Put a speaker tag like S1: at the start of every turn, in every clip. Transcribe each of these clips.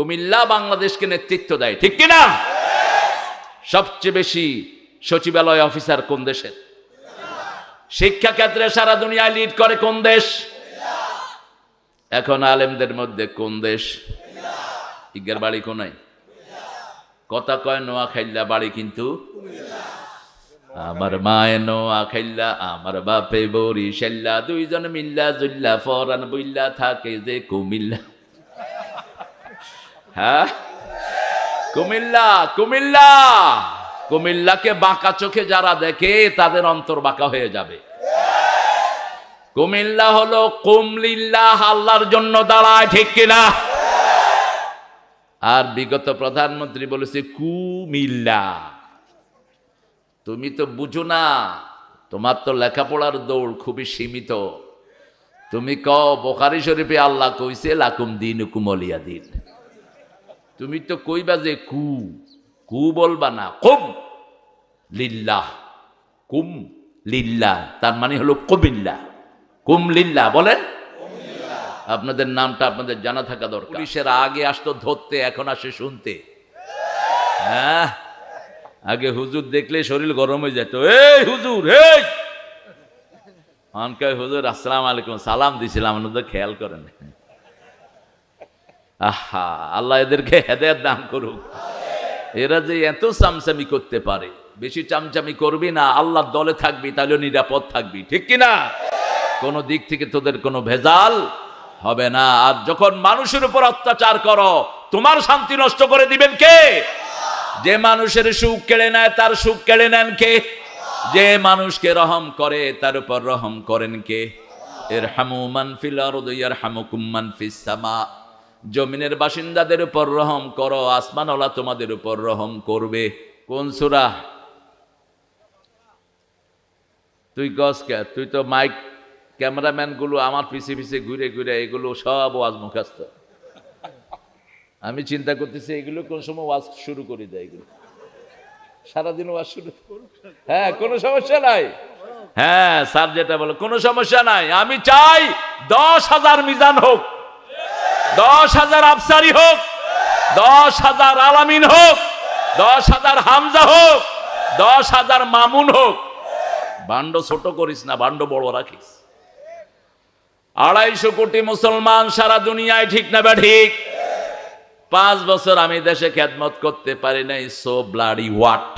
S1: কুমিল্লা বাংলাদেশকে নেতৃত্ব দেয়, ঠিক কিনা? সবচেয়ে বেশি সচিবালয় অফিসার কোন দেশের? শিক্ষা ক্ষেত্রে সারা দুনিয়ায় লিড করে কোন দেশ? এখন আলেমদের মধ্যে কোন দেশ? ইজ্ঞার বাড়ি কোনায়, কথা কয় নোয়াখাইল্লা, বাড়ি কিন্তু আমার মায়ে নোয়াখাইল্লা, আমার বাপে বরিশাল্লা, দুইজন মিল্লা জুল্লা ফরান বইল্লা থাকে যে কুমিল্লা। হ্যাঁ, কুমিল্লা কুমিল্লা কুমিল্লাকে বাঁকা চোখে যারা দেখে তাদের অন্তর বাঁকা হয়ে যাবে। কুমিল্লা হলো কুমলিল্লাহ, আল্লাহর জন্য দাঁড়ায়, ঠিক কিনা? আর বিগত প্রধানমন্ত্রী বলেছে কুমিল্লা। তুমি তো বুঝো না, তোমার তো লেখাপড়ার দৌড় খুবই সীমিত। তুমি কও বুখারী শরীফে আল্লাহ কইছে লাকুম দীনুকুম ওয়ালিয়া দীন, তুমি তো কইবা যে কু কু বলবা না, কুম লিল্লাহ, কুম লিল্লাহ, তার মানে হলো কুমিল্লা, কুম লিল্লাহ। বলেন, আপনাদের নামটা আপনাদের জানা থাকা দরকার। পুলিশের আগে আসতো ধরতে, এখন আসে শুনতে। হ্যাঁ, আগে হুজুর দেখলে শরীর গরম হয়ে যেত, এই হুজুর, এই অনকায় হুজুর আসসালামু আলাইকুম, সালাম দিছিলাম, আপনাদের খেয়াল করেন। আহা, আল্লাহ এদেরকে হেদায়েত দান করুক। এরা যে এত চামচামি করতে পারে, বেশি চামচামি করবি না, আল্লাহর দলে থাকবি, তাহলে নিরাপদ থাকবি, ঠিক কিনা? কোন দিক থেকে তোদের কোনো ভেজাল হবে না। আর যখন মানুষের উপর অত্যাচার করো, তোমার শান্তি নষ্ট করে দিবেন কে? যে মানুষের সুখ কেড়ে নেয় তার সুখ কেড়ে নেন কে? যে মানুষকে রহম করে তার উপর রহম করেন কে? ইরহামু মান ফিল আরদি ইয়ারহামুকুম মান ফিস সামা। জমিনের বাসিন্দাদের উপর রহম করো, আসমানওয়ালা তোমাদের উপর রহম করবে। কোন সূরা? তুই গস কে? তুই তো মাইক ক্যামেরাম্যান গুলো আমার পিছে পিছে ঘুরে ঘুরে এগুলো সব ওয়াজ মুখস্থ। আমি চিন্তা করতেছি এগুলো কোন সময় ওয়াজ শুরু করে দেয়, এগুলো সারাদিন ওয়াজ শুরু। হ্যাঁ, কোনো সমস্যা নাই। হ্যাঁ, স্যার যেটা বলো কোনো সমস্যা নাই। আমি চাই 10,000 মিজান হোক, 10,000 আফসারি হোক, 10,000 আলামিন হোক, 10,000 হামজা হোক, 10,000 মামুন হোক। ভাণ্ড ছোট করিস না, ভাণ্ড বড় রাখিস। 250 কোটি মুসলমান সারা দুনিয়ায়, ঠিক না বা ঠিক? 5 বছর আমি দেশে খেদমত করতে পারি নাই, সো ব্লাডি হোয়াট।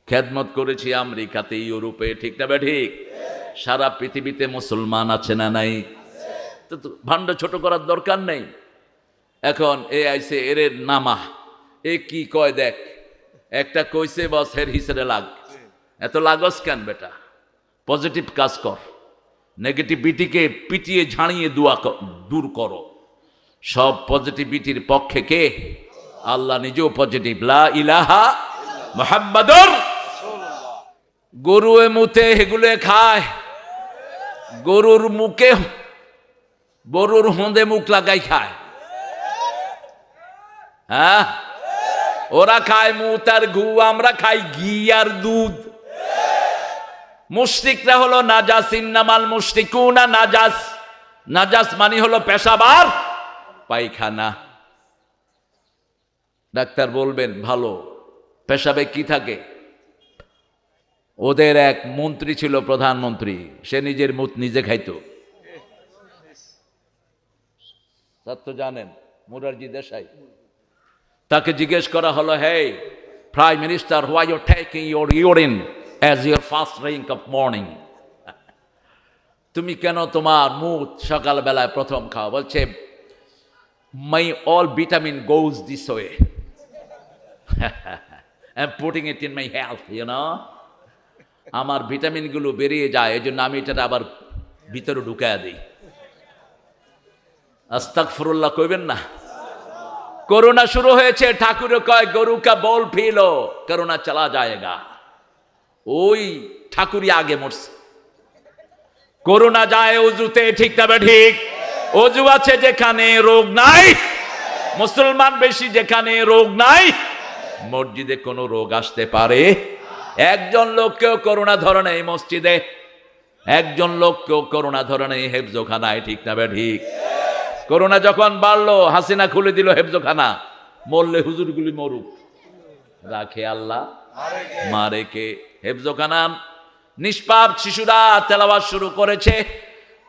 S1: খেদমত করেছি আমেরিকাতে, ইউরোপে, ঠিক না বা ঠিক? সারা পৃথিবীতে মুসলমান আছে না নাই? তো ভাণ্ড ছোট করার দরকার নেই। এখন এ আইছে এর নামা, এ কি কয় দেখ, একটা কইছে বস হের হিসেবে লাগ। এত লাগস কেন বেটা? পজিটিভ কাজ কর, নেগেটিভিটিকে পিটিয়ে ঝাড়িয়ে দূর করো। সব পজিটিভিটির পক্ষে কে? আল্লাহ নিজেও পজিটিভ, লা ইলাহা মুহাম্মাদুর। গরুয়ে মুতে এগুলো খায়, গরুর মুখে, গরুর হোঁদে মুখ লাগাই খায়। হ্যাঁ, ওরা খায় মুত আর ঘু, আমরা খাই ঘি আর দুধ। মুশরিকরা হলো নাজাস, ইন্নামাল মুশরিকুনা নাজাস। নাজাস মানে হলো পেশাব আর পায়খানা। ডাক্তার বলবেন ভালো, পেশাবে কি থাকে? ওদের এক মন্ত্রী ছিল, প্রধানমন্ত্রী, সে নিজের মুত নিজে খাইতো। তার তো জানেন, মোরারজি দেশাই। তাকে জিজ্ঞেস করা হলো, hey prime minister, why you taking your urine as your first drink of morning? তুমি কেন তোমার মুত সকালবেলায় প্রথম খাও? বলছে, my all vitamin goes this way. I'm putting it in my health, you know. আমার ভিটামিন গুলো বেরিয়ে যায়, এই জন্য আমি এটা আবার ভিতরে ঢুকায় দিই। আস্তাগফিরুল্লাহ কইবেন না? করোনা শুরু হয়েছে, ঠাকুর কয় গরু কা বল ফিলো, করোনা চলা যায়গা। ওই ঠাকুরই আগে মরছে। করোনা যায় অজুতে, ঠিক না ঠিক? অজু আছে যেখানে রোগ নাই, মুসলমান বেশি যেখানে রোগ নাই, মসজিদে কোনো রোগ আসতে পারে? একজন লোককেও করোনা ধরে নেই মসজিদে, একজন লোককেও করোনা ধরে নেই হেফজোখানায়, ঠিক না ঠিক? করোনা যখন বাড়লো, হাসিনা খুলে দিল হেফজখানা, মরলে হুজুরগুলি মরুক, রাখে আল্লাহ, মারে কে? হেফজখানা নিষ্পাপ শিশুরা তেলাওয়াত শুরু করেছে,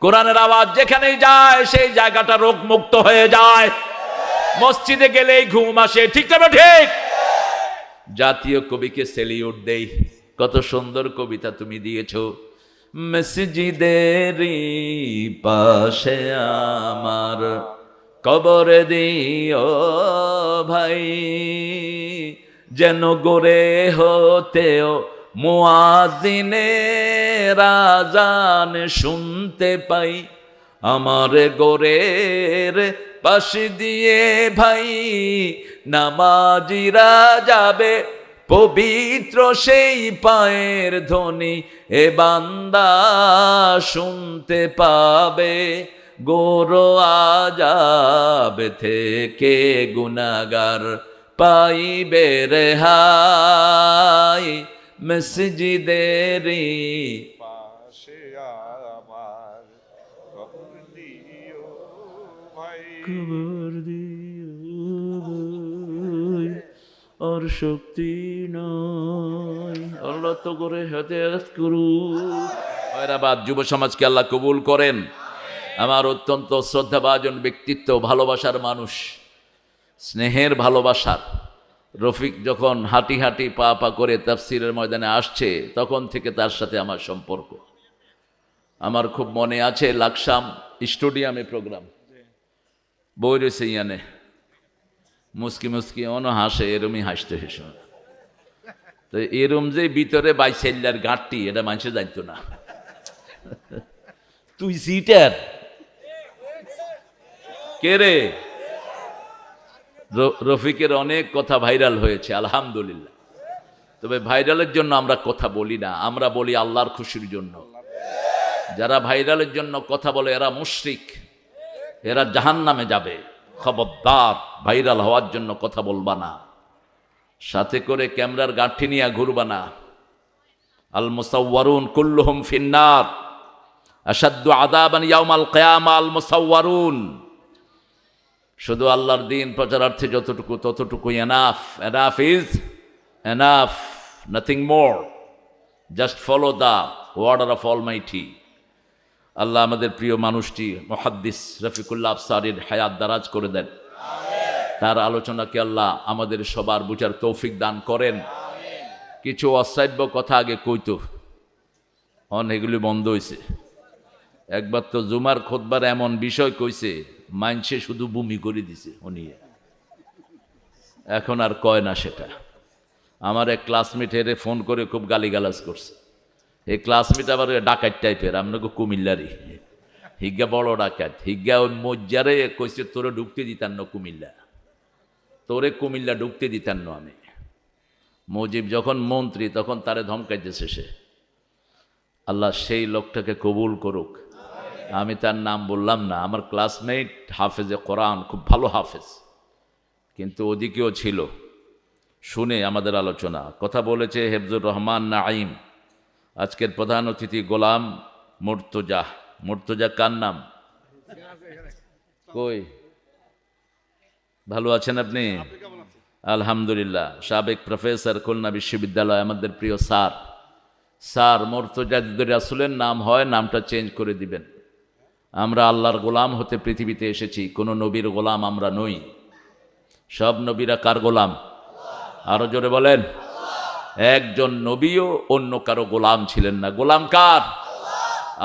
S1: কোরআনের আওয়াজ যেখানেই যায় সেই জায়গাটা রোগমুক্ত হয়ে যায়। মসজিদে গেলেই ঘুম আসে, ঠিক না ঠিক? জাতীয় কবিকে সেলিউট দেই, কত সুন্দর কবিতা তুমি দিয়েছো। মসজিদেরই পাশে আমার কবর দিও ভাই, যেন গোরে হতেও মুয়াজ্জিনের আযান শুনতে পাই। আমার গোরের পাশ দিয়ে ভাই নামাজিরা যাবে, পবিত্র সেই পায়ের ধ্বনি এ বান্দা শুনতে পাবে। গোর আযাব থেকে গুনাহগার পাইবে রেহাই, মসজিদেরই
S2: পাশে আমার কবর দিও ভাই।
S1: কবর দিও ভাই, আর শক্তি নয়, আল্লাহ তো করে হেদায়েত করুন। হায়দ্রাবাদ যুব সমাজকে আল্লাহ কবুল করেন। আমার অত্যন্ত শ্রদ্ধাভাজন ব্যক্তিত্ব, ভালোবাসার মানুষ, স্নেহের ভালোবাসার। রফিক যখন হাঁটি হাঁটি পা পা করে তাফসিরের ময়দানে আসছে, তখন থেকে তার সাথে আমার সম্পর্ক। আমার খুব মনে আছে, লাকসাম স্টেডিয়ামে প্রোগ্রাম, বই রয়েছে ইয়ানে, মুস্কি মুস্কি অন হাসে, এরমই হাসতে হেসে। তো এরম যে ভিতরে বাইসাইল্লার গাঁটটি, এটা মানুষে জানতো না। তুই সিটার কে রে? রফিকের অনেক কথা ভাইরাল হয়েছে আলহামদুলিল্লাহ। তবে ভাইরালের জন্য আমরা কথা বলি না, আমরা বলি আল্লাহর খুশির জন্য। যারা ভাইরালের জন্য কথা বলে এরা মুশরিক, এরা জাহান্নামে যাবে। খবরদার, ভাইরাল হওয়ার জন্য কথা বলবা না, সাথে করে ক্যামেরার গাঁঠি নিয়ে ঘুরবা না। আল মুসাওয়ারুন কুল্লুহুম ফিন্নার আশাদ্দু আযাবান ইয়াউমাল কিয়ামা আল মুসাওয়ারুন। শুধু আল্লাহর দিন প্রচারার্থে যতটুকু ততটুকু enough. Enough is enough, nothing more. Just follow the order of almighty. আল্লাহ আমাদের প্রিয় মানুষটি মুহাদ্দিস রফিকুল্লাহ আফসারীর হায়াত দারাজ করে দেন, তার আলোচনাকে আল্লাহ আমাদের সবার বুঝার তৌফিক দান করেন। কিছু অশ্রাব্য কথা আগে কইতো, এগুলি বন্ধ হয়েছে। একবার তো জুমার খুতবার এমন বিষয় কইছে, মাইনসে শুধু বমি করে দিছে উনি, এখন আর কয় না সেটা। আমার এক ক্লাসমেট এরে ফোন করে খুব গালিগালাজ করছে। এই ক্লাসমেট আবার ডাকাত টাইপের, আপনাকে কুমিল্লারই, হিজ্ঞা বড় ডাকাত। হিজ্ঞা ওই মজ্জারে কইছে তোরে ঢুকতে দিতাম না কুমিল্লা, তোরে কুমিল্লা ঢুকতে দিতাম না আমি। মুজিব যখন মন্ত্রী তখন তারে ধমকাইতেছে সে। আল্লাহ সেই লোকটাকে কবুল করুক। আমি তার নাম বললাম না। আমার ক্লাসমেট হাফেজে কোরআন, খুব ভালো হাফেজ, কিন্তু ওদিকেও ছিল। শুনে আমাদের আলোচনা কথা বলেছে হেফজুর রহমান নাঈম। আজকের প্রধান অতিথি গোলাম মুর্তজা। মুর্তজা কার নাম? কই, ভালো আছেন আপনি? আলহামদুলিল্লাহ। সাবেক প্রফেসর, খুলনা বিশ্ববিদ্যালয়, আমাদের প্রিয় স্যার। স্যার মুর্তজা যদি রাসূলের নাম হয়, নামটা চেঞ্জ করে দিবেন। আমরা আল্লাহর গোলাম হতে পৃথিবীতে এসেছি, কোনো নবীর গোলাম আমরা নই। সব নবীরা কার গোলাম? আরো জোরে বলেন। একজন নবীও অন্য কারো গোলাম ছিলেন না। গোলাম কার?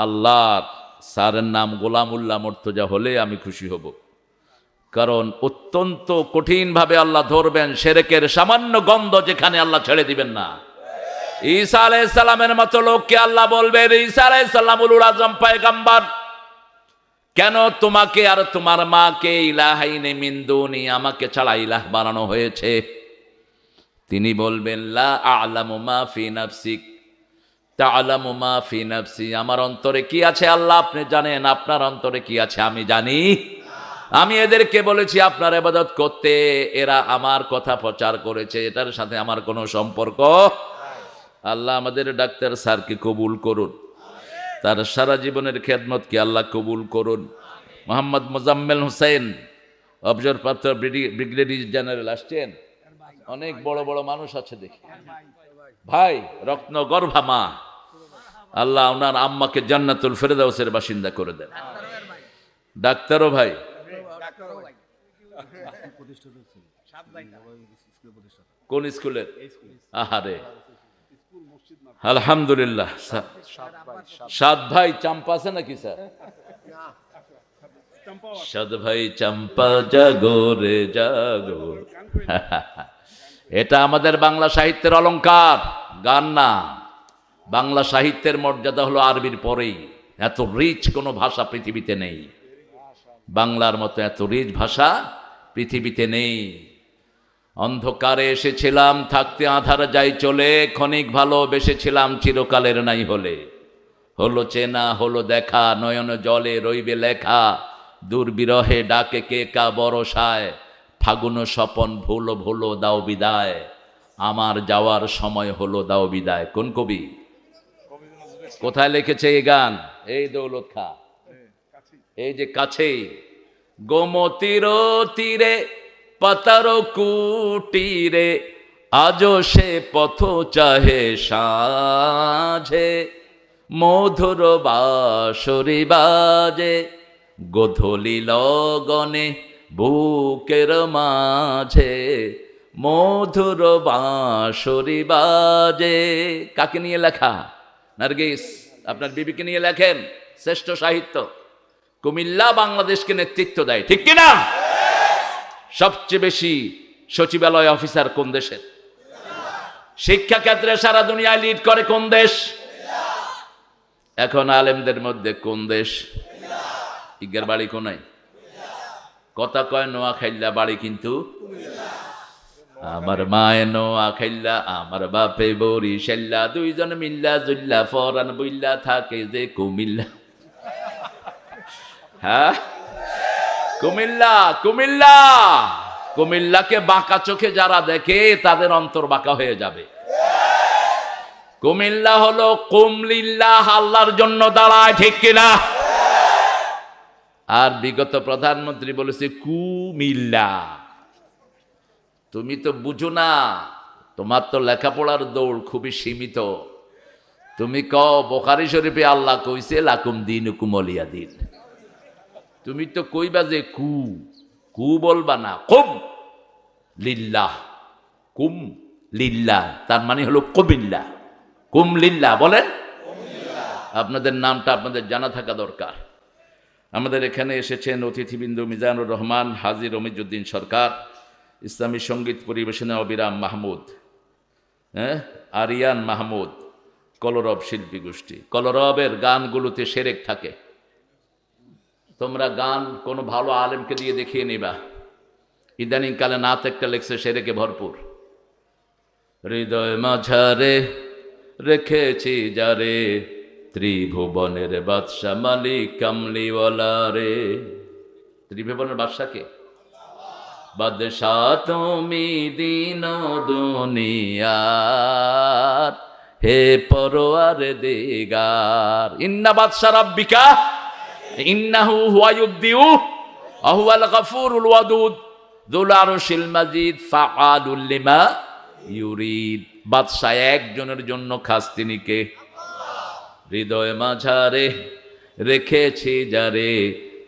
S1: আল্লাহর। স্যারের নাম গোলামুল্লাহ মুর্তজা হলে আমি খুশি হব, কারণ অত্যন্ত কঠিনভাবে আল্লাহ ধরবেন। শিরকের সামান্য গন্ধ যেখানে আল্লাহ ছেড়ে দিবেন না। ঈসা আলাইহিস সালামের মতো লোককে আল্লাহ বলবেন, ঈসা আলাইহিস সালাম উলুল আযম পয়গম্বর, কেন তোমাকে আর তোমার মাকে ইলাহাইনে মিন দুনি, আমাকে ছাড়া ইলাহ বানানো হয়েছে? তিনি বলবেন, লা আ'লামু মা ফি নাফসিক তা'লামু মা ফি নাফসি। আমার অন্তরে কি আছে আল্লাহ আপনি জানেন, আপনার অন্তরে কি আছে আমি জানি। আমি এদেরকে বলেছি আপনার ইবাদত করতে, এরা আমার কথা প্রচার করেছে, এটার সাথে আমার কোনো সম্পর্ক। আল্লাহ আমাদের ডাক্তার স্যারকে কবুল করুন, তার সারা জীবনের খেদমতকে আল্লাহ কবুল করুন। মোহাম্মদ মোজাম্মেল হোসেন অবসরপ্রাপ্ত ব্রিগেডিয়ার জেনারেল আসছেন, অনেক বড় বড় মানুষ আছে দেখি। ভাই রত্নগর্ভা মা, আল্লাহ ওনার আম্মাকে জান্নাতুল ফেরদাউসের বাসিন্দা করে দেন। ডাক্তারও ভাই, কোন স্কুলের? আহারে আলহামদুলিল্লাহ। সাত ভাই চাম্পা আছে নাকি স্যার? সাত ভাই চাম্পা জাগো রে জাগো। এটা আমাদের বাংলা সাহিত্যের অলংকার, গান না। বাংলা সাহিত্যের মর্যাদা হলো আরবির পরেই। এত রিচ কোনো ভাষা পৃথিবীতে নেই, বাংলার মতো এত রিচ ভাষা পৃথিবীতে নেই। অন্ধকারে এসেছিলাম, থাকতে আধার যাই চলে, ক্ষণিক ভালোবেসেছিলাম চিরকালের নাই হলে। হলো চেনা হলো দেখা, নয়ন জলে রইবে লেখা, দুর্বিরহে ডাকে কে কা বরসায়, ফাগুন স্বপন ভুলো ভুলো দাও বিদায়, আমার যাওয়ার সময় হলো দাও বিদায়। কোন কবি? কোথায় লিখেছে এই গান? এই দৌলত খা, এই যে কাছেই গোমতীর তীরে পাতার কুটিরে, আজও সে পথ চাহে সাঁঝে, মধুর বাঁশরি বাজে, গোধূলি লগনে বুকের মাঝে, মধুর বাঁশরি বাজে। কাকে নিয়ে লেখা? নার্গিস, আপনার বিবিকে নিয়ে লেখেন। শ্রেষ্ঠ সাহিত্য। কুমিল্লা বাংলাদেশকে নেতৃত্ব দেয়, ঠিক কিনা? সবচেয়ে বেশি সচিবালয় অফিসার কোন দেশের? শিক্ষা ক্ষেত্রে সারা দুনিয়ায় লিড করে কোন দেশ? এখন আলেমদের মধ্যে কোন দেশ? ইজ্ঞার বাড়ি কোনায়? কথা কয় নোয়াখাইল্লা, বাড়ি কিন্তু আমার মায়ে নোয়াখাইল্লা, আমার বাপে বরিশাল্লা, দুইজন মিল্লা জুল্লা ফরান বইল্লা থাকে যে কুমিল্লা। হ্যাঁ, কুমিল্লা কুমিল্লা কুমিল্লাকে বাঁকা চোখে যারা দেখে তাদের অন্তর বাঁকা হয়ে যাবে। কুমিল্লা হলো কুমলিল্লাহ, আল্লাহর জন্য দাঁড়ায়, ঠিক কিনা? আর বিগত প্রধানমন্ত্রী বলেছে কুমিল্লা। তুমি তো বুঝো না, তোমার তো লেখাপড়ার দৌড় খুবই সীমিত। তুমি কও বুখারী শরীফে আল্লাহ কইছে লাকুম দীনুকুম ওয়ালিয়া দীন। তুমি তো কইবা যে কু কু বলবা না, কুম লিল্লাহ, কুম লিল্লাহ, তার মানে হলো কুমিল্লা। কুম লিল্লাহ বলেন। আপনাদের নামটা আপনাদের জানা থাকা দরকার। আমাদের এখানে এসেছেন অতিথিবৃন্দ মিজানুর রহমান, হাজী রমিজউদ্দিন সরকার, ইসলামী সঙ্গীত পরিবেশনে অবিরাম মাহমুদ, আরিয়ান মাহমুদ, কলরব শিল্পী গোষ্ঠী। কলরবের গানগুলোতে সেরেক থাকে। তোমরা গান কোনো ভালো আলেমকে দিয়ে দেখিয়ে নিবা। ইদানিং কালে নাত একটা লেখছে সেরেকে ভরপুর। হৃদয় মাঝারে রেখেছি যারে, ত্রিভুবনের বাদশা মালিক কামলিওয়ালা রে। ত্রিভুবনের বাদশাকে? বাদশা তুমি দিন দুনিয়ার, হে পরওয়ার দিগার। ইন্না বাদশা রাব্বিকা ইন্নাহু হুয়া ইউবদিউ ওয়া হুয়াল গফুরুল ওয়াদুদ যুল আরশিল মাজিদ ফাআলুল লিমা ইউরিদ। বাদশা একজনের জন্য খাস, তিনি কে? হৃদয় মাঝারে রেখেছি যারে,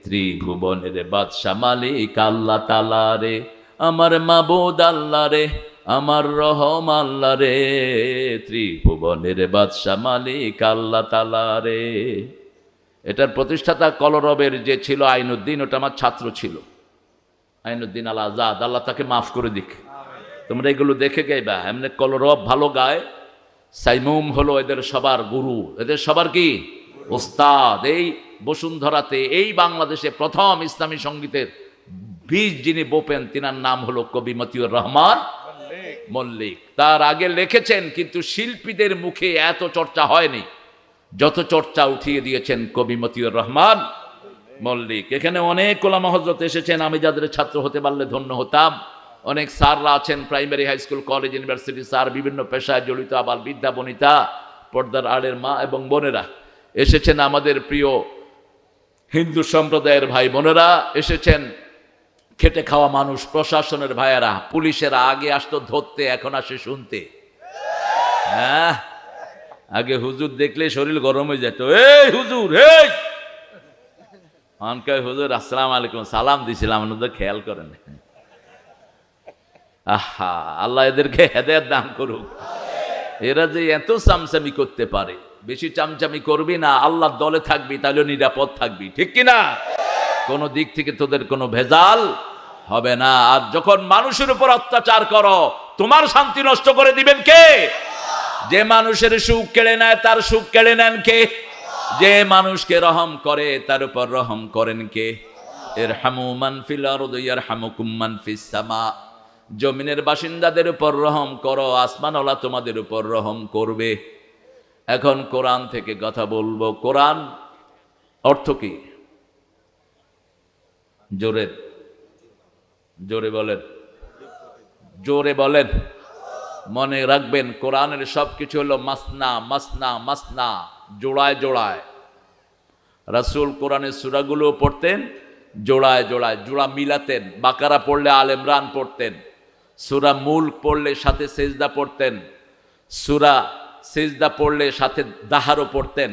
S1: ত্রিভুবনের বাদশা মালিক আল্লাহ তাআলা রে। আমার মাবুদ আল্লাহ রে, আমার রহম আল্লাহ রে, ত্রিভুবনের বাদশা মালিক আল্লাহ তাআলা রে। এটার প্রতিষ্ঠাতা কলরবের যে ছিল আইনুদ্দিন, ওটা আমার ছাত্র ছিল, আইনুদ্দিন আল আজাদ, আল্লাহ তাকে মাফ করে দিক। তোমরা এগুলো দেখে গাইবা। এমনি কলরব ভালো গায়, সাইমুম হলো এদের সবার গুরু, এদের সবার কি ওস্তাদ। এই বসুন্ধরাতে, এই বাংলাদেশে প্রথম ইসলামী সঙ্গীতের বীজ যিনি বোপেন, তিনার নাম হলো কবি মতিউর রহমান মল্লিক। তার আগে লিখেছেন, কিন্তু শিল্পীদের মুখে এত চর্চা হয়নি যত চর্চা উঠিয়ে দিয়েছেন কবি মতিউর রহমান মল্লিক। এখানে অনেক ওলামা হযরত এসেছেন, আমি যাদের ছাত্র হতে পারলে ধন্য হতাম। অনেক স্যাররা আছেন, primary, high school, college, university sir, বিভিন্ন পেশায় জড়িত, আবার বিদ্যা বনিতা, পর্দার আড়ের মা এবং বোনেরা এসেছেন। আমাদের প্রিয় হিন্দু সম্প্রদায়ের ভাই বোনেরা এসেছেন, খেটে খাওয়া মানুষ, প্রশাসনের ভাইয়েরা, পুলিশেরা আগে আসতো ধরতে, এখন আসে শুনতে। হ্যাঁ, আগে হুজুর দেখলে শরীর গরম হয়ে যেত, এই হুজুর, এই অনকায় হুজুর আসসালামু আলাইকুম, সালাম দিছিলাম, আপনাদের খেয়াল করেন। আহা, আল্লাহ এদেরকে হেদায়েত দান করুক। এরা যে এত চামচামি করতে পারে, বেশি চামচামি করবি না, আল্লাহর দলে থাকবি, তাহলে নিরাপদ থাকবি, ঠিক কিনা? কোনো দিক থেকে তোদের কোনো ভেজাল হবে না। আর যখন মানুষের উপর অত্যাচার করো, তোমার শান্তি নষ্ট করে দিবেন কে? যে মানুষের সুখ কেড়ে নেয় তার সুখ কেড়ে নেন কে? যে মানুষকে রহম করে তার উপর রহম করেন কে? ইরহামু মান ফিল আরদি ইয়ারহামুকুম মান ফিস সামা। জমিনের বাসিন্দাদের উপর রহম করো, আসমানওয়ালা তোমাদের উপর রহম করবে। এখন কোরআন থেকে কথা বলবো। কোরআন অর্থ কি? জোরে জোরে বলেন, জোরে বলেন। মনে রাখবেন, কোরআনের সবকিছু হলো মাসনা মাসনা মাসনা, জোড়ায় জোড়ায়। রাসূল কোরআনের সূরাগুলো পড়তেন জোড়ায় জোড়ায়, জোড়া মিলাতেন। বাকারা পড়লে আল ইমরান পড়তেন, সূরা মুলক পড়লে সাথে সেজদা পড়তেন, সূরা সেজদা পড়লে সাথে দাহারও পড়তেন,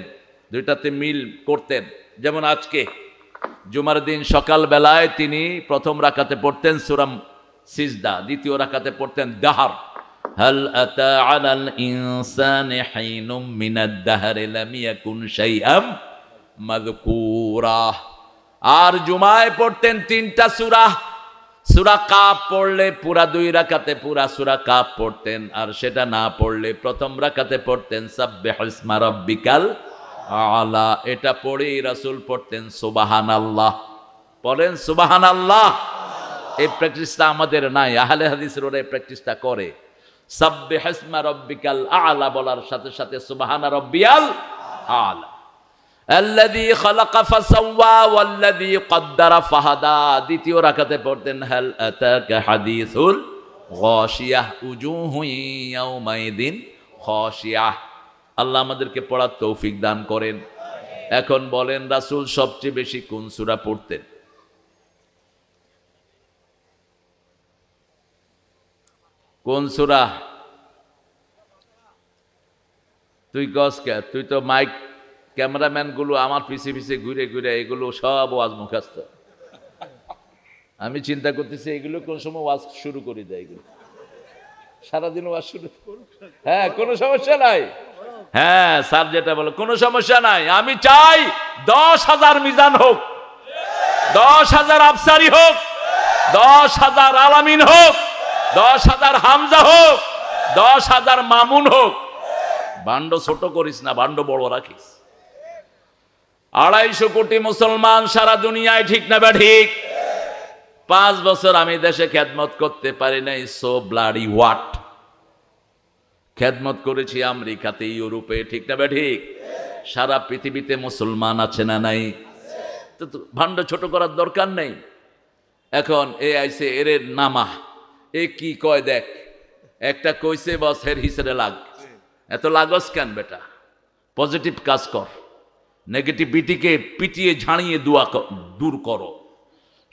S1: দুইটাতে মিল করতেন। যেমন আজকে জুমার দিন সকাল বেলায় তিনি প্রথম রাকাতে পড়তেন সূরা সিজদা, দ্বিতীয় রাকাতে পড়তেন দাহার। হাল আতা আলাল ইনসানি হিনুম মিনাদ দাহরি লাম ইয়াকুন শাইআম মাযকুরা। আর জুমায় পড়তেন তিনটা সূরা। সূরা কাফ পড়লে পুরা দুই রাকাতে পুরা সূরা কাফ পড়তেন, আর সেটা না পড়লে প্রথম রাকাতে পড়তেন সাব্বিহিসমা রাব্বিকাল আলা। এটা পড়েই রাসূল পড়তেন সুবহানাল্লাহ। পড়েন সুবহানাল্লাহ। এই প্র্যাকটিসটা আমাদের নাই, আহলে হাদিসের ওরা এই প্র্যাকটিসটা করে। সাব্বিহিসমা রাব্বিকাল আলা বলার সাথে সাথে সুবহানা রাব্বিয়াল আলা। আল্লাযী খালাকা ফাসাওয়া ওয়াল্লাযী কদ্দারা ফাহাদা। দ্বিতীয় রাকাতে পড়তেন হাল আতাকা হাদিসুল গাশিয়াহ উজুহু ইয়াওমাইদিন খাশিয়াহ। আল্লাহ আমাদেরকে পড়ার তৌফিক দান করেন। এখন বলেন, রাসূল সবচেয়ে বেশি কোন সূরা পড়তেন? কোন সূরা? তুই গস কে? তুই তো মাইক ক্যামেরাম্যান গুলো আমার পিছে পিছে ঘুরে ঘুরে এগুলো সব ওয়াজ মুখস্থ। আমি চিন্তা করতেছি এগুলো কোন সময় ওয়াজ শুরু করে দেয়, এগুলো সারাদিন ওয়াজ শুরু। হ্যাঁ, কোনো সমস্যা নাই। হ্যাঁ, স্যার যেটা বলো কোনো সমস্যা নাই। আমি চাই 10,000 মিজান হোক, 10,000 আফসারি হোক, 10,000 আলামিন হোক, 10,000 হামজা হোক, 10,000 মামুন হোক। ভাণ্ড ছোট করিস না, ভাণ্ড বড় রাখিস। 250 কোটি মুসলমান সারা দুনিয়ায়, ঠিক না বা ঠিক? 5 বছর আমি দেশে খেদমত করতে পারি নাই, সো ব্লাডি হোয়াট। খেদমত করেছি আমেরিকাতে, ইউরোপে, ঠিক না বা ঠিক? সারা পৃথিবীতে মুসলমান আছে না নাই? তো ভাণ্ড ছোট করার দরকার নেই। এখন এ আইসে এর নামা, এ কি কয় দেখ, একটা কইছে বস হের হিসেবে লাগ। এত লাগস কেন বেটা? পজিটিভ কাজ কর, নেগেটিভিটিকে পিটিয়ে ঝাড়িয়ে দূর করো।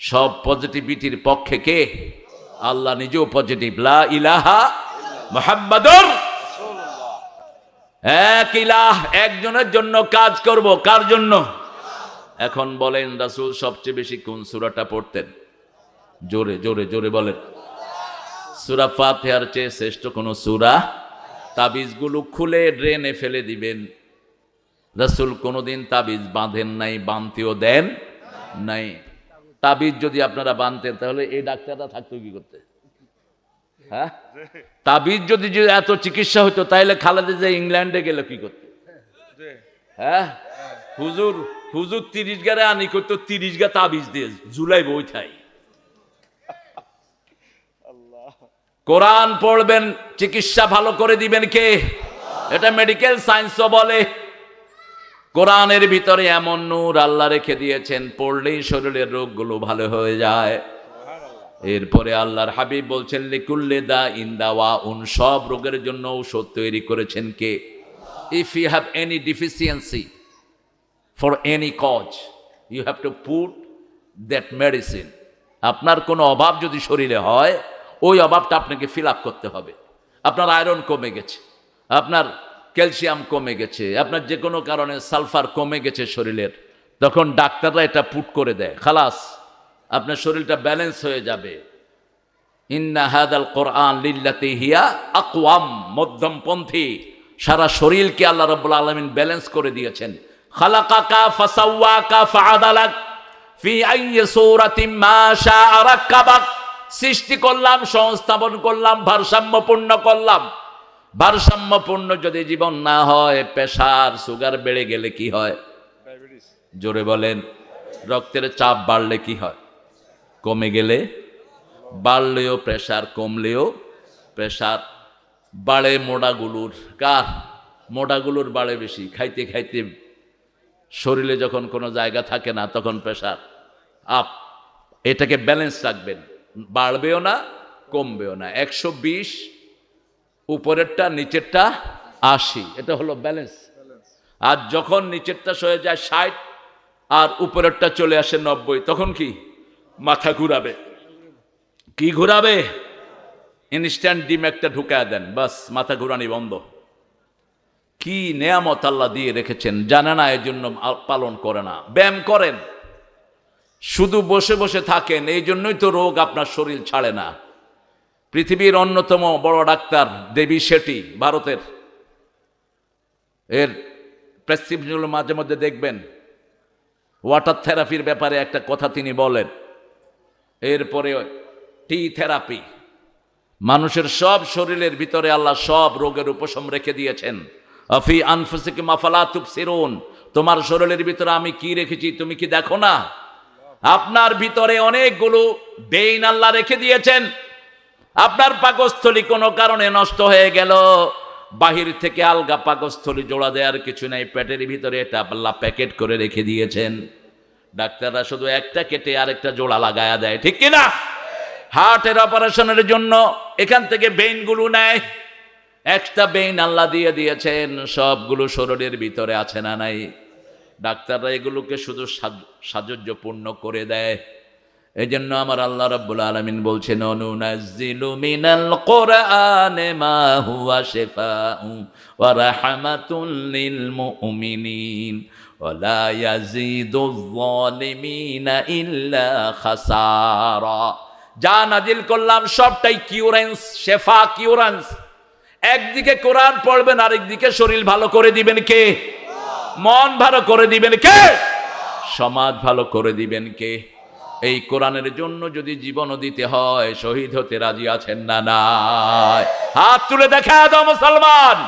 S1: সব পজিটিভিটির পক্ষে কে? আল্লাহ নিজেও পজিটিভ। লা ইলাহা মুহাম্মাদুর রাসূলুল্লাহ। এক ইলাহ, একজনের জন্য কাজ করব। কার জন্য? এখন বলেন, রাসূল সবচেয়ে বেশি কোন সূরাটা পড়তেন? জোরে জোরে জোরে বলেন। সূরা ফাতিহার চেয়ে শ্রেষ্ঠ কোন সূরা? তাবিজগুলো খুলে ড্রেনে ফেলে দিবেন। রাসূল কোনোদিন তাবিজ বাঁধেন নাই, বাঁধতেও দেন নাই। তাবিজ যদি আপনারা বাঁধতেন তাহলে এই ডাক্তাররা থাকতো কি করতে? হ্যাঁ, তাবিজ যদি এত চিকিৎসা হতো তাহলে খালেদা যে ইংল্যান্ডে গেল কি করতে? হ্যাঁ, হুজুর 30 গারে আনি করতো, 30 গা তাবিজ দিয়ে জুলাই বই থাই। কোরআন পড়বেন, চিকিৎসা ভালো করে দিবেন কে? এটা মেডিকেল সায়েন্সও বলে। কোরআনের ভিতরে এমন নূর আল্লাহ রেখে দিয়েছেন, পড়লেই শরীরের রোগগুলো ভালো হয়ে যায়। এরপরে আল্লাহর হাবিব বলছেন লিকুল্লি দাইন দাওয়াউন, সব রোগের জন্য ঔষধ তৈরি করেছেন কে? If you have any deficiency for any cause, you have to put that medicine. আপনার কোনো অভাব যদি শরীরে হয়, ওই অভাবটা আপনাকে ফিল আপ করতে হবে। আপনার আয়রন কমে গেছে, আপনার ক্যালসিয়াম কমে গেছে, আপনার যে কোনো কারণে সালফার কমে গেছে শরীরের, তখন ডাক্তাররা এটা পুট করে দেয়, খালাস আপনার শরীরটা ব্যালেন্স হয়ে যাবে। ইন্না হাদাল কোরআন লিল্লাতি হিয়া আকওয়াম, মধ্যমপন্থী। সারা শরীরকে আল্লাহ রাব্বুল আলামিন ব্যালেন্স করে দিয়েছেন। খালাকাকা ফাসাওয়াকা ফাআদালাক ফি আইয়ি সূরাতিন মা শাআ রাক্কাবাক। সৃষ্টি করলাম, সংস্থাপন করলাম, ভারসাম্যপূর্ণ করলাম। ভারসাম্যপূর্ণ যদি জীবন না হয়, প্রেসার সুগার বেড়ে গেলে কি হয়?
S2: ডায়াবেটিস।
S1: জোরে বলেন। রক্তের চাপ বাড়লে কি হয়? কমে গেলে বাড়লেও প্রেসার, কমলেও প্রেসার। বাড়ে মোড়াগুলোর, কার? মোড়াগুলোর বাড়ে বেশি। খাইতে খাইতে শরীরে যখন কোনো জায়গা থাকে না, তখন প্রেসার আপ। এটাকে ব্যালেন্স রাখবেন, বাড়বেও না কমবেও না। 120 উপরেরটা, নিচেরটা 80, এটা হলো ব্যালেন্স। আর যখন নিচেরটা সয়ে যায় 60 আর উপরেরটা চলে আসে 90, তখন কি? মাথা ঘুরাবে। কি ঘুরাবে? ইনস্ট্যান্ট ডিম একটা ঢুকায় দেন, বাস মাথা ঘুরানি বন্ধ। কি নেয়ামত আল্লাহ দিয়ে রেখেছেন, জানে না, এর জন্য পালন করে না। ব্যায়াম করেন, শুধু বসে বসে থাকেন, এই জন্যই তো রোগ আপনার শরীর ছাড়ে না। পৃথিবীর অন্যতম বড় ডাক্তার দেবী শেঠি, ভারতের, এর প্রেসক্রিপশনগুলো মাঝে মধ্যে দেখবেন, ওয়াটার থেরাপির ব্যাপারে একটা কথা তিনি বলেন। এরপরে টি থেরাপি। মানুষের সব শরীরের ভিতরে আল্লাহ সব রোগের উপশম রেখে দিয়েছেন। আফি আনফুসিকুম আফালা তুবসিরুন, তোমার শরীরের ভিতরে আমি কি রেখেছি তুমি কি দেখো না? আপনার ভিতরে অনেকগুলো বেইন আল্লাহ রেখে দিয়েছেন। আপনার পাকস্থলী কোনো কারণে নষ্ট হয়ে গেল, বাহির থেকে আলগা পাকস্থলী জোড়া দেওয়ার কিছু নাই, পেটের ভিতরে এটা আল্লাহ প্যাকেট করে রেখে দিয়েছেন। ডাক্তাররা শুধু একটা কেটে আরেকটা জোড়া লাগায়া দেয়, ঠিক কিনা? হার্টের অপারেশনের জন্য এখান থেকে বেইনগুলো নেয়, একটা বেইন আল্লাহ দিয়ে দিয়েছেন, সবগুলো শরীরের ভিতরে আছে না নাই? ডাক্তাররা এগুলোকে শুধু সাজুজ্যপূর্ণ করে দেয়। এই জন্য আমার আল্লাহ রাব্বুল আলামিন বলছেন, অনুনাজ্জিলু মিনাল কোরআনে মা হুয়া শিফাউ ওয়া রাহমাতুল লিল মুমিনিন ওয়া লা ইয়াজিদুয যালিমিনা ইল্লা খাসারা। যা নাজিল করলাম সবটাই কিউরেন্স, শেফা, কিউরেন্স। একদিকে কোরআন পড়বেন, আরেকদিকে শরীর ভালো করে দিবেন কে? মন ভালো করে দিবেন কে? সমাজ ভালো করে দিবেন কে? এই কোরআনের জন্য যদি জীবনও দিতে হয়, শহীদ হতে রাজি আছেন না নাই? হাত তুলে দেখা দাও মুসলমান।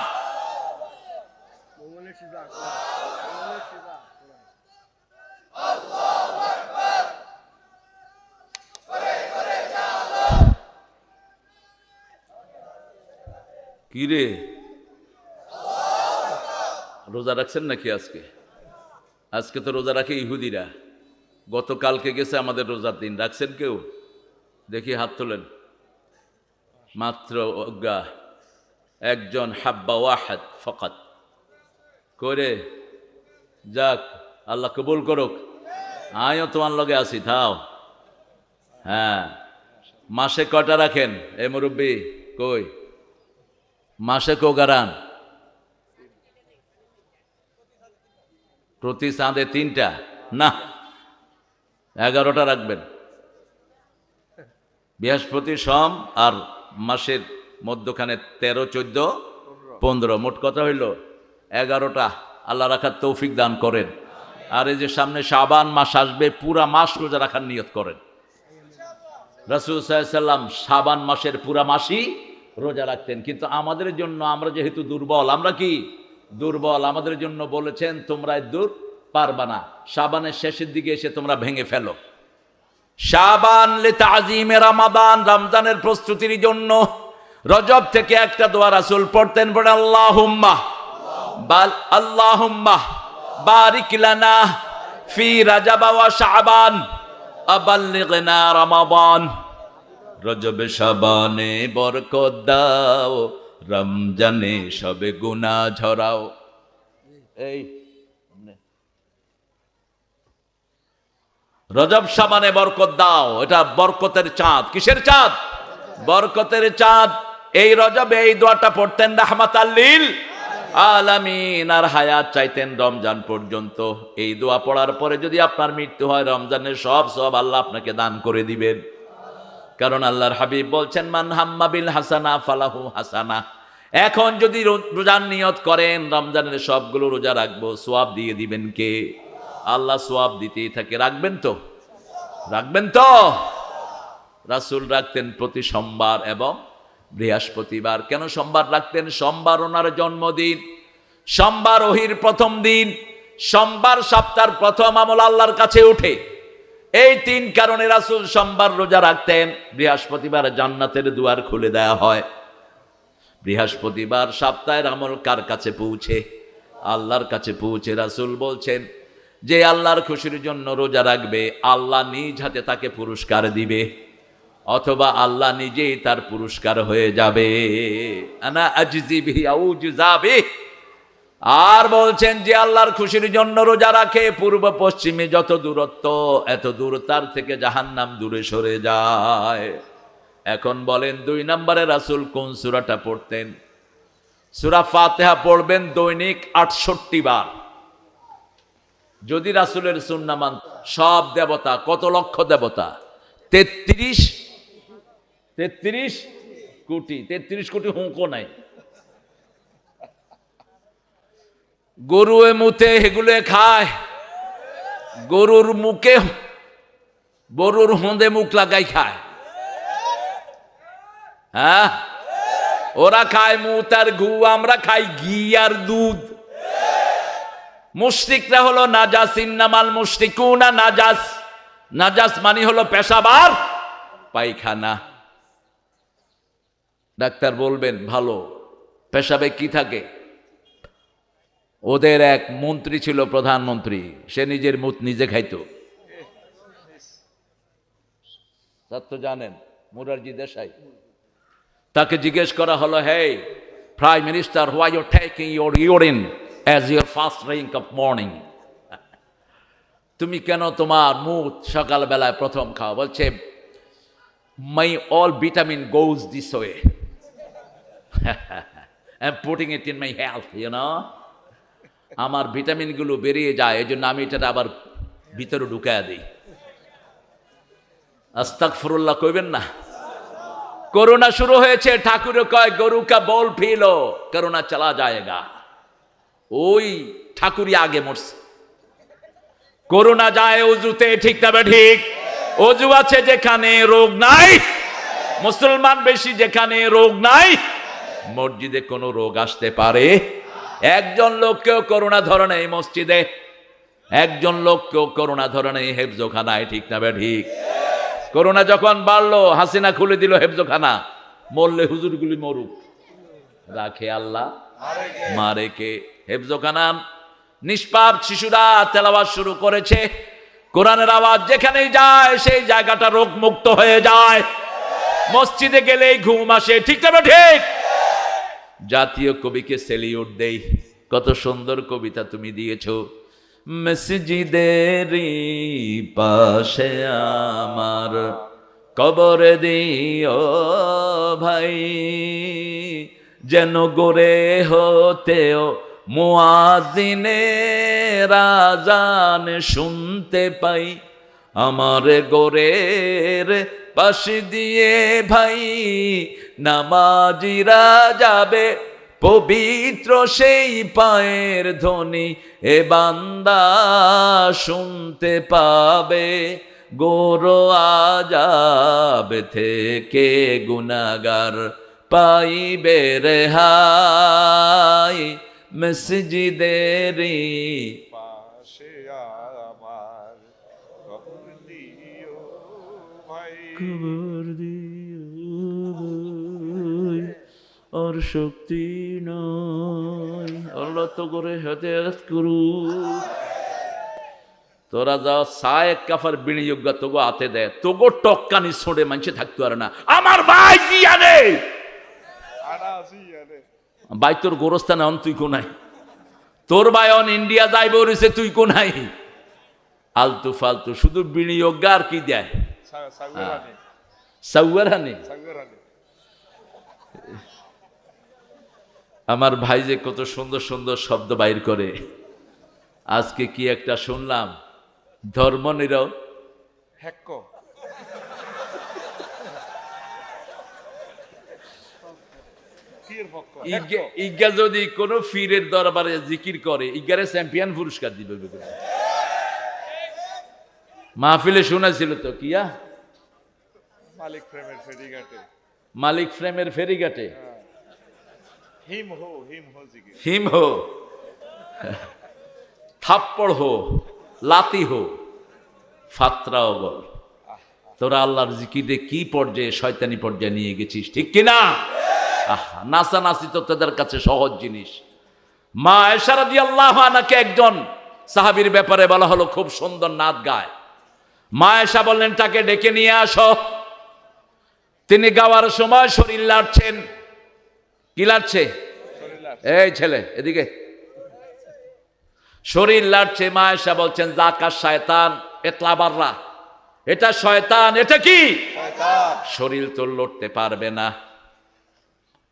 S1: কি রে, রোজা রাখছেন নাকি আজকে? আজকে তো রোজা রাখে ইহুদিরা, গতকালকে গেছে আমাদের রোজার দিন। রাখছেন কেউ? দেখি হাত তোলেন। মাত্র অজ্ঞা একজন, হাব্বা ওয়াহাদ ফকাত। করে যাক, আল্লাহ কবুল করুক। আমিও তোমার লগে আছি, থাও। হ্যাঁ, মাসে কয়টা রাখেন এ মুরব্বী? কই মাসে কোগারান? প্রতি চাঁদে 3টা না, 11টা রাখবেন। বৃহস্পতি, সোম আর মাসের মধ্যখানে 13, 14, 15, মোট কথা হইল 11টা। আল্লাহ রাখার তৌফিক দান করেন। আর এই যে সামনে শাবান মাস আসবে, পুরা মাস রোজা রাখার নিয়ত করেন। রাসূল সাল্লাল্লাহু আলাইহি ওয়াসাল্লাম শাবান মাসের পুরা মাসই রোজা রাখতেন। কিন্তু আমাদের জন্য, আমরা যেহেতু দুর্বল, আমরা কি দুর্বল, আমাদের জন্য বলেছেন তোমরা দূর পারবা না, শাবানের শেষের দিকে এসে তোমরা ভেঙে ফেলো। শাবান লিতাযীমে রমাদান, রমজানের প্রস্তুতির জন্য রজব থেকে একটা দোয়া রাসূল পড়তেন, পড়ে আল্লাহুম্মা আল্লাহুম্মা বারিক লানা ফি রাজাব ওয়া শাবান আবাল্লিগনা রমাদান। রজবে শাবানে বরকত দাও, রমজানে সবে গুনাহ ঝরাও। এই রজব শাবানে বরকত দাও, এটা বরকতের চাঁদ। কিসের চাঁদ? বরকতের চাঁদ। এই রজবে এই দোয়াটা পড়তেন রাহমাতাল লিল আলামিন, আর হায়াত চাইতেন রমজান পর্যন্ত। এই দোয়া পড়ার পরে যদি আপনার মৃত্যু হয়, রমজানের সব আল্লাহ আপনাকে দান করে দিবেন। কারণ আল্লাহর হাবিব বলছেন, মান হাম্মা বিল হাসানা ফালাহু হাসানা। এখন যদি রোজার নিয়ত করেন রমজানের সবগুলো রোজা রাখবো, সোয়াব দিয়ে দিবেন কে? আল্লাহ সোয়াব দিতেই থাকে। রাখবেন তো? রাখবেন তো? রাসূল রাখতেন প্রতি সোমবার এবং বৃহস্পতিবার। কেন সোমবার রাখতেন? সোমবার ওনার জন্মদিন, সোমবার ওহির প্রথম দিন, সোমবার সপ্তাহের প্রথম আমল আল্লাহর কাছে উঠে। এই 3 কারণে রাসূল সোমবার রোজা রাখতেন। বৃহস্পতিবার জান্নাতের দুয়ার খুলে দেয়া হয়। বৃহস্পতিবার সপ্তাহের আমল কার কাছে পৌঁছে? আল্লাহর কাছে পৌঁছে। রাসূল বলছেন, যে আল্লাহর খুশির জন্য রোজা রাখবে, আল্লাহ নিজ হাতে তাকে পুরস্কার দিবে, অথবা আল্লাহ নিজেই তার পুরস্কার হয়ে যাবে। আনা আজজি বিহি আও জুজা বিহি। আর বলছেন, যে আল্লাহর খুশির জন্য রোজা রাখে, পূর্ব পশ্চিমে যত দূরত্ব, এত দূর তার থেকে জাহান্নাম দূরে সরে যায়। এখন বলেন, 2 নম্বরে রাসূল কোন সূরাটা পড়তেন? সূরা ফাতিহা পড়বেন দৈনিক 68 বার। যদি রাসূলের সুন্নাহ মান, সব দেবতা, কত লক্ষ দেবতা? 33 কোটি। 33 কোটি হুঁকো নাই। গরুয়ে মুতে এগুলো খায়, গরুর মুখে, গরুর হোঁদে মুখ লাগাই খায়। হ্যাঁ, ওরা খায় মুত আর ঘু, আমরা খাই ঘি আর দুধ। মুশরিকরা হলো নাজাস, ইন্নামাল মুশরিকুনা নাজাস। নাজাস মানে হলো পেশাব আর পায়খানা। ডাক্তার বলবেন ভালো, পেশাবে কি থাকে? ওদের এক মন্ত্রী ছিল, প্রধানমন্ত্রী, সে নিজের মুত নিজে খাইতো। তা তো জানেন, মোরারজি দেশাই। তাকে জিজ্ঞেস করা হলো, hey prime minister, why you taking your urine as your first drink of morning? তুমি কেন তোমার মুত সকালবেলায় প্রথম খাও? বলছে, my all vitamin goes this way, I am putting it in my health, you know. আমার ভিটামিনগুলো বেরিয়ে যায়, এই জন্য আমি এটা আবার ভিতরে ঢুকায়া দিই। আস্তাগফিরুল্লাহ কইবেন না? করোনা শুরু হয়েছে, ঠাকুর কয় গরু কা বল ফিলো, করোনা চলা যায়গা। ওই ঠাকুরই আগে মরছে। করোনা যায় অজুতে, ঠিক না ঠিক? অজু আছে যেখানে রোগ নাই, মুসলমান বেশি যেখানে রোগ নাই, মসজিদে কোনো রোগ আসতে পারে? একজন লোককেও করোনা ধরে নেই মসজিদে, একজন লোককেও করোনা ধরে নেই হেফজোখানায়, ঠিক না ঠিক? করোনা যখন বাড়লো, হাসিনা খুলে দিল হেফজোখানা। মরলে হুজুরগুলি মরুক, রাখে আল্লাহ, মারে কে? হেফজোখানা নিষ্পাপ শিশুরা তেলাওয়াত শুরু করেছে, কোরআনের আওয়াজ যেখানেই যায় সেই জায়গাটা রোগ মুক্ত হয়ে যায়। মসজিদে গেলেই ঘুম আসে, ঠিক না ঠিক? জাতীয় কবিকে সেলিউট দেই, কত সুন্দর কবিতা তুমি দিয়েছো। মসজিদেরই পাশে আমার কবর দিও ভাই, যেন গোরে হতেও মুয়াজ্জিনের আযান শুনতে পাই। আমার গোরের পাশ দিয়ে ভাই নামাজিরা যাবে, পবিত্র সেই পায়ের ধ্বনি এ বান্দা শুনতে পাবে। গোরো আযাব থেকে গুনাহগার পাইবে রেহাই, মসজিদেরই
S2: পাশে আমার কবর দিও ভাই।
S1: কবর দিও আর শক্তি নয়, আল্লাহ তো করে হেদায়েত করু। তোরা যাও সায়েক কাফার বিনিয়োগ তোগো হাতে দেয়, তোগো টক্কানি ছোড়ে মানুষে থাকতে পারে না। আমার ভাই কি আনে ভাই, তোর গোরস্থানে অন তুই কোনাই, তোর ভাই অন ইন্ডিয়া যাইব রয়েছে, তুই কোনাই। আলতু ফালতু শুধু বিনিয়োগ আর কি দেয়,
S2: সাগরানি
S1: সাউয়ারানি।
S2: সাগরানি
S1: আমার ভাই যে কত সুন্দর সুন্দর শব্দ বাইর করে। আজকে কি একটা শুনলাম, ধর্ম নিরব
S2: হেক্ক কির পক্ষ
S1: ইজ্ঞা যদি কোন ফিরের দরবারে জিকির করে ইজ্ঞারে চ্যাম্পিয়ন পুরস্কার দিবে। মাহফিলে শোনাছিল তো কিয়া
S2: মালিক প্রেমের ফেরিঘাটে
S1: মালিক ফ্রেমের ফেরিঘাটে
S2: হিম হো জিকির
S1: হিম হো, থাপ্পড় হো, লাতি হো, ফাতরাও বল। তোরা আল্লাহর জিকিরে কি পর্যায়ে শয়তানি পর্যায়ে নিয়ে গেছিস, ঠিক কিনা? নাচানাচি তো তোদের কাছে সহজ জিনিস। মা আয়েশা রাদিয়াল্লাহু আনহাকে একজন সাহাবীর ব্যাপারে বলা হলো খুব সুন্দর নাচ গায়। মা আয়েশা বললেন তাকে ডেকে নিয়ে আসো। তিনি গাওয়ার সময় শরীর লাড়ছেন। কি লাড়ছে? এই ছেলে এদিকে, শরীর লাড়ছে। মা আয়েশা বলছেন জাকা শয়তান এতলা বাররা, এটা শয়তান। এটা কি? শরীর তো লড়তে পারবে না,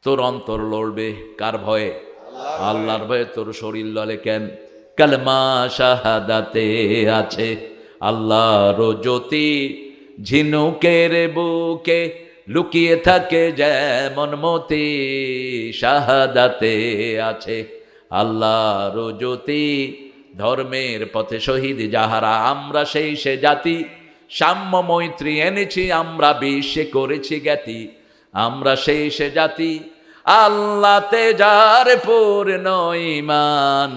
S1: তোর অন্তর লড়বে। কার ভয়ে? আল্লাহর ভয়ে। তোর শরীর লড়ে কেন? কালেমা শাহাদাতে আছে আল্লাহর জ্যোতি, ঝিনুকের বুকে লুকিয়ে থাকে যেমন মতি, শাহাদাতে আছে আল্লাহর জ্যোতি, ধর্মের পথে শহীদ যাহারা, আমরা সেই সে জাতি, সাম্য মৈত্রী এনেছি আমরা, বিশ্বে করেছি জ্ঞাতি, আমরা সেই সে জাতি, আল্লাহতে যার পূর্ণ ঈমান,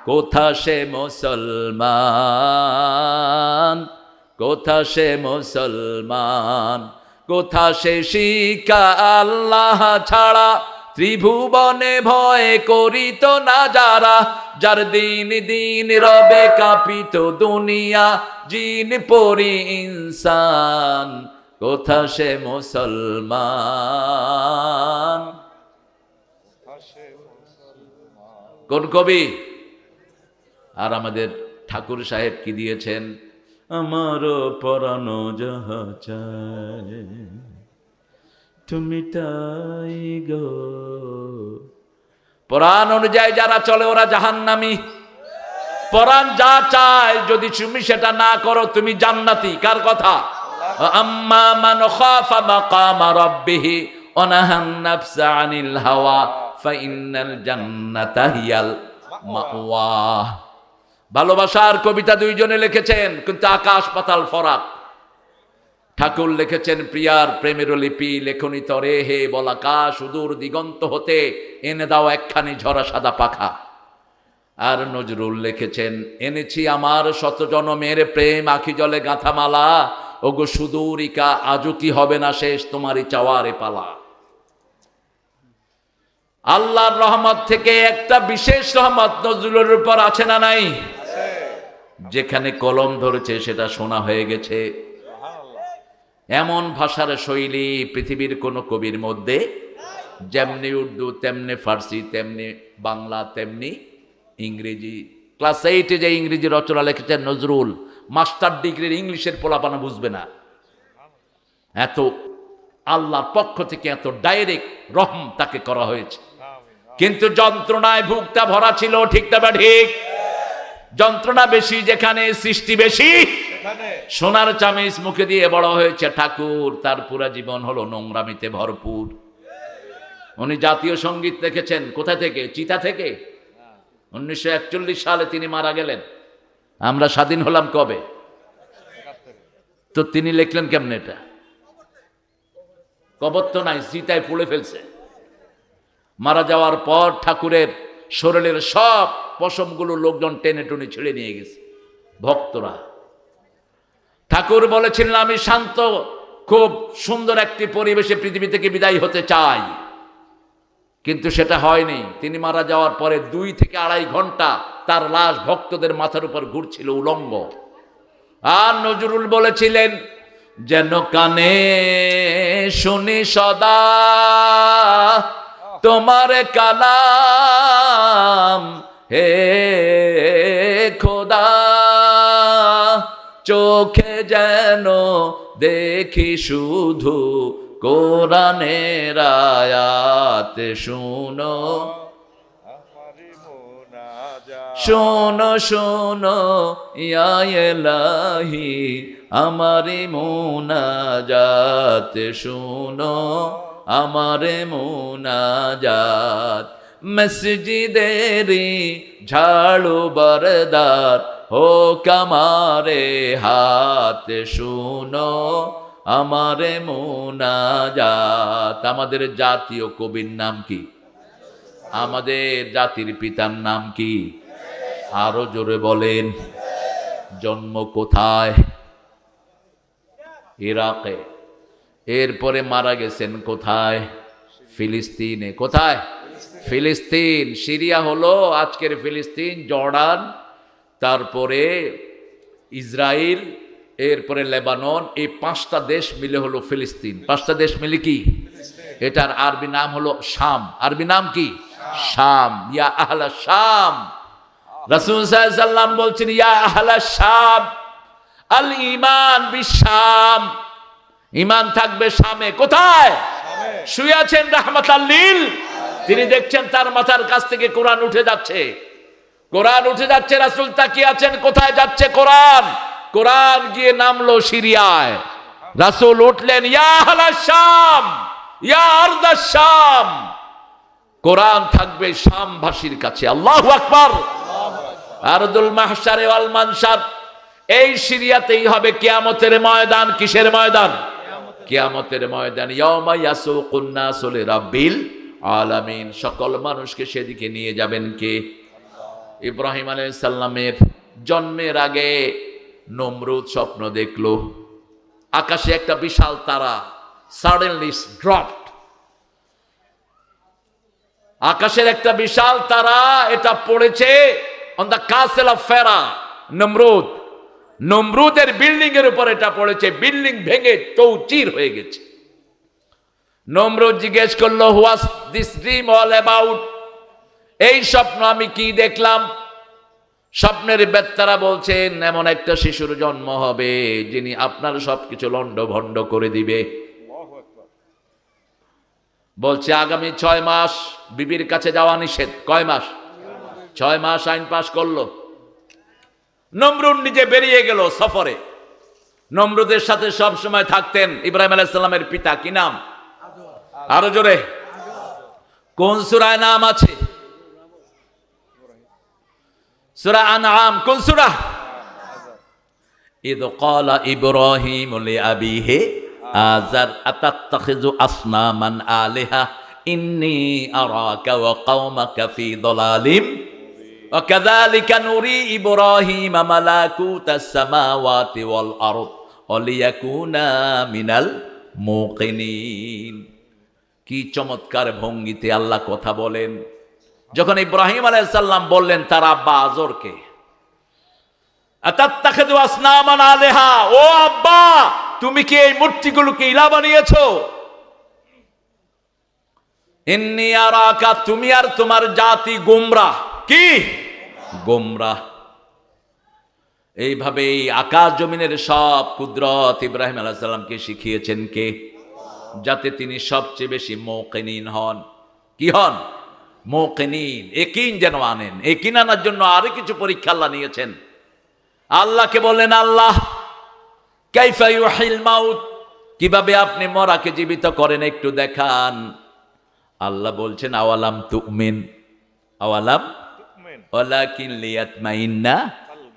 S1: কোথা সে মুসলমান, কোথা সে মুসলমান, কোথা সে শিক্ষা আল্লাহ ছাড়া, ত্রিভুবনে ভয় করিত না যারা, যার দিন দিন রবে কাঁপিত দুনিয়া, জিন পরি ইনসান, কোথা সে মুসলমান। কোন কবি? আর আমাদের ঠাকুর সাহেব কি দিয়েছেন? আমারও পরানো যাহা চায় তুমি তাই গো। পরাণ অনুযায়ী যারা চলে ওরা জাহান্নামী। পরাণ যা চায় যদি তুমি সেটা না করো তুমি জান্নাতি। কার কথা? আম্মা মান খাফা মাকামা রাব্বিহি ওয়া নাহান নাফসা আনিল হাওয়া ফাইন্নাল জান্নাতা হিয়াল মাওয়া। ভালোবাসার কবিতা দুইজনে লিখেছেন, কিন্তু আকাশ পাতাল ফরাক। ঠাকুর লিখেছেন প্রিয়ার প্রেমের লিপি, লেখনি তরে হে বলাকা, সুদূর দিগন্ত হতে এনে দাও একখানি ঝরা সাদা পাখা। আর নজরুল লিখেছেন এনেছি আমার শত জনমের প্রেম, আখি জলে গাঁথা মালা, ওগো সুদূরিকা আজও কি হবে না শেষ তোমারই চাওয়ারে পালা। আল্লাহর রহমত থেকে একটা বিশেষ রহমত নজরুলের উপর আছে না নাই? যেখানে কলম ধরেছে সেটা শোনা হয়ে গেছে। এমন ভাষার শৈলী পৃথিবীর কোন কবির মধ্যে, যেমনি উর্দু তেমনি ফার্সি তেমনি বাংলা তেমনি ইংরেজি। ক্লাস 8-এ যে ইংরেজি রচনা লিখেছেন নজরুল, মাস্টার ডিগ্রির ইংলিশের পোলাপানা বুঝবে না। এত আল্লাহর পক্ষ থেকে এত ডাইরেক্ট রহম তাকে করা হয়েছে। কিন্তু যন্ত্রণায় ভুগতা ভরা ছিল, ঠিক না ঠিক? যন্ত্রণা বেশি যেখানে, সৃষ্টি বেশি। সোনার চামিচ মুখে দিয়ে বড় হয়েছে ঠাকুর, তার পুরা জীবন হলো নোংরামিতে ভরপুর। উনি জাতীয় সঙ্গীত লিখেছেন কোথা থেকে? চিতা থেকে। 1941 সালে তিনি মারা গেলেন। আমরা স্বাধীন হলাম কবে? তো তিনি লিখলেন কেমনে এটা? কবর তো নাই, চিতায় পুড়ে ফেলছে। মারা যাওয়ার পর ঠাকুরের শরীরের সব পশমগুলো লোকজন টেনে টুনে ছেড়ে নিয়ে গেছে, ভক্তরা। ঠাকুর বলেছিলেন আমি শান্ত, খুব সুন্দর একটি পরিবেশে পৃথিবী থেকে বিদায় হতে চাই, কিন্তু সেটা হয়নি। তিনি মারা যাওয়ার পরে 2 থেকে 2.5 ঘন্টা তার লাশ ভক্তদের মাথার উপর ঘুরছিল উলঙ্গ। আর নজরুল বলেছিলেন যেন কানে শুনি সদা তোমার কালাম হে খোদা, চোখে যেন দেখি শুধু কোরআনের আয়াত শুনো
S2: আমারি মোনাজাত
S1: শোনো শোনো ইয়া ইলাহি আমারে মুনাজাত শোনো আমারে মুনাজাত মসজিদেরি ঝাড়ু বরদার হোক আমারে হাত শোনো আমারে মুনাজাত। আমাদের জাতীয় কবির নাম কি? আমাদের জাতির পিতার নাম কি? আরো জোরে বলেন। জন্ম কোথায়? ইরাকে। এরপরে মারা গেছেন কোথায়? ফিলিস্তিনে। কোথায়? ফিলিস্তিন। সিরিয়া হলো আজকের ফিলিস্তিন, জর্ডান, তারপরে ইসরায়েল, এরপরে লেবানন। এই 5টা দেশ মিলে হলো ফিলিস্তিন। 5টা দেশ মিলে কি? এটার আরবি নাম হলো শাম। আরবি নাম কি? শাম। ইয়া আহলা শাম। রাসূল সাল্লাল্লাহু আলাইহি ওয়াসাল্লাম বলছেন ইয়া আহলা শাম আল ঈমান বিশাম। ঈমান থাকবে শামে। কোথায়? শুয়ে আছেন রাহমাতাল লিল। তিনি দেখছেন তার মাথার কাছ থেকে কোরআন উঠে যাচ্ছে। কোরআন উঠে যাচ্ছে, রাসূল তাকিয়ে আছেন কোথায় যাচ্ছে কোরআন। কোরআন গিয়ে নামলো সিরিয়ায়। রাসূল উঠলেন ইয়া আহলা শাম ইয়া আরদাশ শাম। কোরআন থাকবে শামবাসীর কাছে। আল্লাহু আকবার। আরদুল মাহশারে ওয়াল মানশার। এই সিরিয়াতেই হবে কিয়ামতের ময়দান। কিসের ময়দান? কিয়ামতের ময়দান। ইয়াউমা ইয়াসুকুন নাসু লিরাব্বিল আলামিন। সকল মানুষকে সেদিকে নিয়ে যাবেন কে? ইব্রাহিম আলাইহিস সালামের জন্মের আগে নমরুদ স্বপ্ন দেখলো আকাশে একটা বিশাল তারা সাডেনলি ড্রপড। আকাশের একটা বিশাল তারা, এটা পড়েছে অন দ্য কাসেল অফ ফেরা। নমরুদ, নমরুদের বিল্ডিং এর উপর এটা পড়েছে। বিল্ডিং ভেঙে চৌচির হয়ে গেছে। নমরুদ জিজ্ঞেস করলো what this dream all about? এই স্বপ্ন আমি কি দেখলাম? স্বপ্নের বেত্তারা বলছেন এমন একটা শিশুর জন্ম হবে যিনি আপনার সবকিছু লন্ডভন্ড করে দিবে।
S2: আল্লাহু আকবার।
S1: বলছে আগামী 6 মাস বিবির কাছে যাওয়া নিষেধ। কয় মাস? 6 মাস আইন পাশ করলো। নমরুদ নিজে বেরিয়ে গেল সফরে। নমরুদের সাথে সব সময় থাকতেন ইব্রাহিম আলাইহিস সালামের পিতা। কি নাম? আরো জোরে। কোন সূরায় নাম আছে? সূরা আনআম। কোন সূরা? ইদ ক্বালা ইব্রাহিমু লিআবিহি আযার আতাত্তাখিযু আসনামান আলিহা ইন্নী আরাকা ওয়া কওমাকা ফি দালালিম ওয়া কাযালিকা নুরি ইব্রাহিমা মালাকুতাস সামাওয়াতি ওয়াল আরদ ওয়া লিয়াকুনা মিনাল মুকিনিন। কি চমৎকার ভঙ্গিতে আল্লাহ কথা বলেন। যখন ইব্রাহিম আলাইহিস সালাম বললেন তার আব্বা আজরকে, আতাত্তাখিযু আসনামান আলিহা, ও আব্বা তুমি কি এই মূর্তিগুলোকে ইলা বানিয়েছো? ইন্নী আরাকা, তুমি আর তোমার জাতি গোমরাহ। কি গোমরাহ? এইভাবেই আকাশ জমিনের সব কুদরত ইব্রাহিম আলাইহিস সালামকে শিখিয়েছেন কে? যাতে তিনি সবচেয়ে বেশি মুকিনিন হন। কি হন? মুকিনিন। ইয়াকিন যেন আনেন। ইয়াকিন আনার জন্য আরো কিছু পরীক্ষা আল্লাহ নিয়েছেন। আল্লাহকে বললেন আল্লাহ কাইফা ইউহিল মাউত, কিভাবে আপনি মরাকে জীবিত করেন একটু দেখান। আল্লাহ বলছেন আওয়ালাম তুমিন, আওয়ালাম ওয়ালাকিন লিয়াতমাইন্না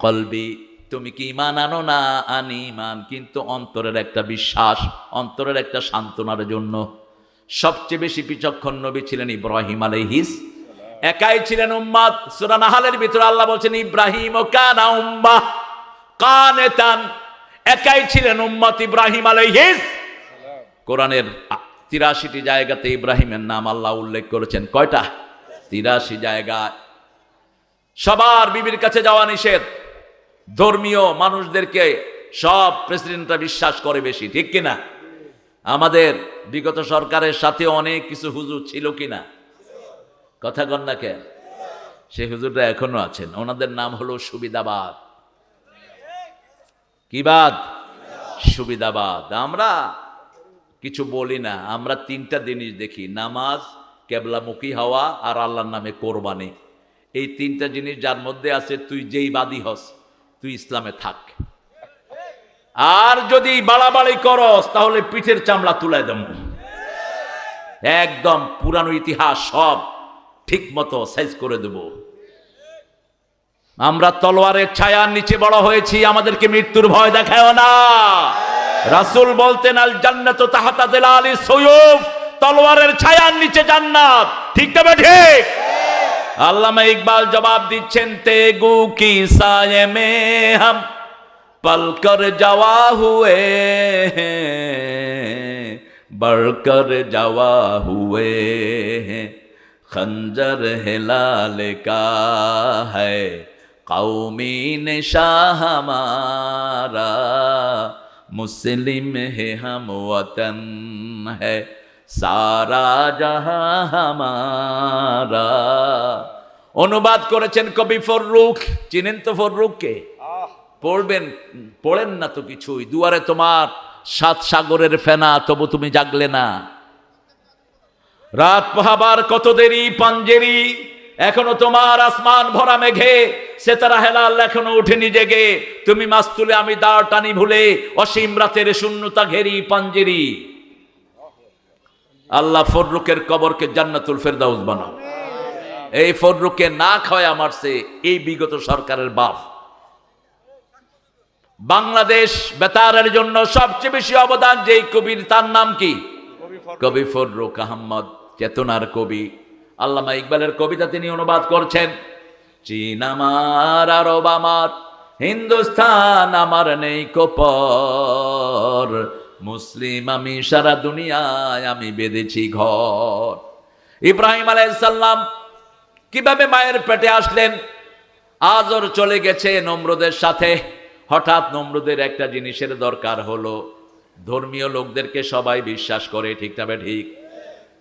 S1: কলবি। তুমি কি ঈমান আনো না? আনি ঈমান, কিন্তু অন্তরের একটা বিশ্বাস, অন্তরের একটা সান্ত্বনার জন্য। সবচেয়ে বেশি বিচক্ষণ নবী ছিলেন ইব্রাহিম আলাইহিস। একাই ছিলেন উম্মাত। সূরা নাহলের ভিতরে আল্লাহ বলছেন ইব্রাহিম কানা উম্মাহ কানিতান। একাই ছিলেন উম্মত ইব্রাহিম আলাইহিস। কোরআনের 83টি জায়গাতে ইব্রাহিমের নাম আল্লাহ উল্লেখ করেছেন। কয়টা? 83 জায়গায়। সবার বিবির কাছে যাওয়া নিষেধ। ধর্মীয় মানুষদেরকে সব প্রেসিডেন্টরা বিশ্বাস করে বেশি, ঠিক কিনা? আমাদের বিগত সরকারের সাথে অনেক কিছু হুজুর ছিল কিনা? কথা কন না কেন? সেই হুজুররা এখনো আছেন। ওনাদের নাম হলো সুবিধাবাদ। কি বাদ? সুবিধাবাদ। আমরা কিছু বলি না, আমরা তিনটা জিনিস দেখি: নামাজ, কেবলামুখী হওয়া, আর আল্লাহর নামে কোরবানি। এই তিনটা জিনিস যার মধ্যে আছে, তুই যেই বাদী হস, তুই ইসলামে থাক। আর যদি বাড়াবাড়ি করস, তাহলে পিঠের চামড়া তুলে দেব, একদম পুরানো ইতিহাস সব ঠিক মতো সাইজ করে দেব। আমরা তলোয়ারের ছায়ার নিচে বড় হয়েছি, আমাদেরকে মৃত্যুর ভয় দেখায় না। রাসূল বলতেন, আল জান্নাতু তাহতা যিলালি সুয়ুফ, তলোয়ারের ছায়ার নিচে জান্নাত। ঠিক তবে ঠিক? আল্লামা ইকবাল জবাব দিচ্ছেন, তেগু কি সায়ে মে হাম পলকর যাওয়া হুয়ে, बढ़कर जावा हुए हैं, खंजर हिलाल का है कौमी निशान हमारा, मुस्लिम है हम वतन है सारा जहां हमारा। অনুবাদ করেছেন কবি ফররুখ। চিনেন তো ফররুখকে? পড়বেন, পড়েন না তো কিছুই। দুয়ারে তোমার 7 সাগরের ফেনা, তবু তুমি জাগলে না। রাত পোহাবার কত দেরি পাঞ্জেরি, এখনো তোমার আসমান ভরা মেঘে, সেতারা হেলাল এখনো উঠেনি জেগে, তুমি মাছ তুলে আমি দাঁড় টানি ভুলে, অসীম রাতের শূন্যতা ঘেরি পাঞ্জেরি। আল্লাহ ফররুখের কবরকে জান্নাতুল ফেরদাউস বানাও। এই ফররুখকে না খাওয়া মারছে এই বিগত সরকারের বাপ। বাংলাদেশ বেতারের জন্য সবচেয়ে বেশি অবদান যেই কবির, তার নাম কি? কবি ফররুখ আহমদ, চেতনার কবি। আল্লামা ইকবালের কবিতা তিনি অনুবাদ করছেন, চীন আমার, আরব আমার, হিন্দুস্তান আমার নেই কোপর, মুসলিম আমি সারা দুনিয়ায় আমি বেঁধেছি ঘর। ইব্রাহিম আলাইহিস সালাম কিভাবে মায়ের পেটে আসলেন? আজর চলে গেছে নমরুদের সাথে। হঠাৎ নমরুদের একটা জিনিসের দরকার হলো, ধর্মীয় লোকদেরকে সবাই বিশ্বাস করে, ঠিক না ঠিক?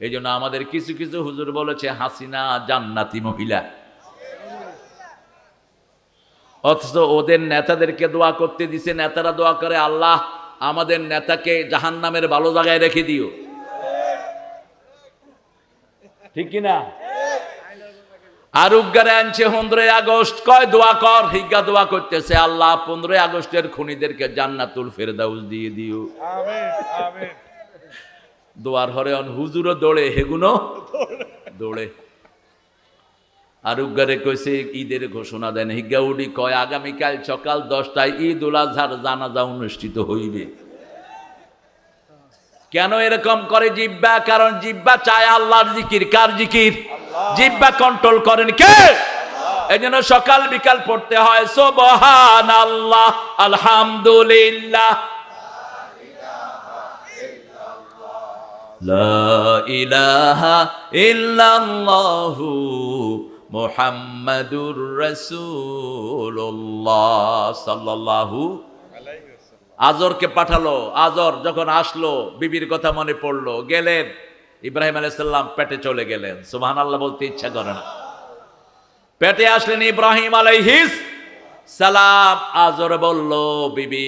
S1: এই জন্য আমাদের কিছু কিছু হুজুর বলেছে হাসিনা জান্নাতি মহিলা, অথচ ওদের নেতাদেরকে দোয়া করতে দিছে। নেতারা দোয়া করে, আল্লাহ আমাদের নেতাকে জাহান্নামের ভালো জায়গায় রেখে দিও, ঠিক কিনা? আর উগ্গারে আনছে 15 আগস্ট, কয় দোয়া কর, হিজ্ঞা দোয়া করতেছে, আল্লাহ 15 আগস্টের খুনিদেরকে জান্নাতুল ফেরদাউস দিয়ে দিও।
S2: আমিন আমিন।
S1: দোয়ার হরে হুজুরও দৌড়ে, হেগুনো দৌড়ে। আর উগ্গারে কইছে ঈদের ঘোষণা দেন, হিজ্ঞা উডি কয় আগামীকাল সকাল 10টায় ঈদ উল আজহার জানাজা অনুষ্ঠিত হইবে। কেন এরকম করে জিব্বা? কারণ জিব্বা চায় আল্লাহর জিকির। কার জিকির? জিব্বা কন্ট্রোল করেন কে? এই জন্য সকাল বিকাল পড়তে হয় সুবহানাল্লাহ, আলহামদুলিল্লাহ, লা ইলাহা ইল্লাল্লাহু মুহাম্মাদুর রাসূলুল্লাহ সাল্লাল্লাহু। আজরকে পাঠালো। আজর যখন আসলো, বিবির কথা মনে পড়লো, গেলেন। ইব্রাহিম আলাইহিস সালাম পেটে চলে গেলেন। সুবহানাল্লাহ বলতে ইচ্ছা করে না। পেটে আসলেন ইব্রাহিম আলাইহিস সালাম। আজর বলল, বিবি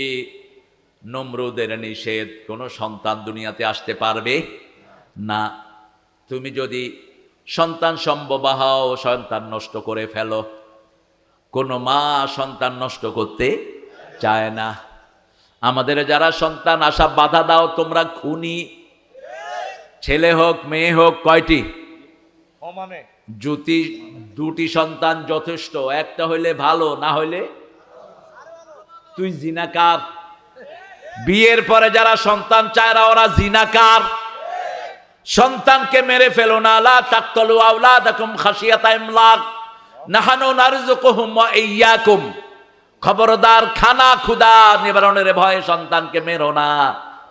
S1: নমরুদের নিষেধ, কোন সন্তান দুনিয়াতে আসতে পারবে না। তুমি যদি সন্তান সম্ভব হও, সন্তান নষ্ট করে ফেলো। কোন মা সন্তান নষ্ট করতে চায় না। আমাদের যারা সন্তান আসা বাধা দাও, তোমরা খুনি। ছেলে হোক মেয়ে হোক, কয়টি?
S2: সমানে।
S1: যদি 2টি সন্তান যথেষ্ট, একটা হইলে ভালো, না হইলে তুই জিনাকার। বিয়ের পরে যারা সন্তান চায় ওরা জিনাকার। সন্তানকে মেরে ফেলো না। লা তাকতুলু আওলাদাকুম খাশিয়াতা ইমলাক, নাহানু নারযুকুহুম ওয়া ইয়্যাকুম। খবরদার, খানা ক্ষুধা নিবারণের ভয়ে সন্তানকে মেরো না।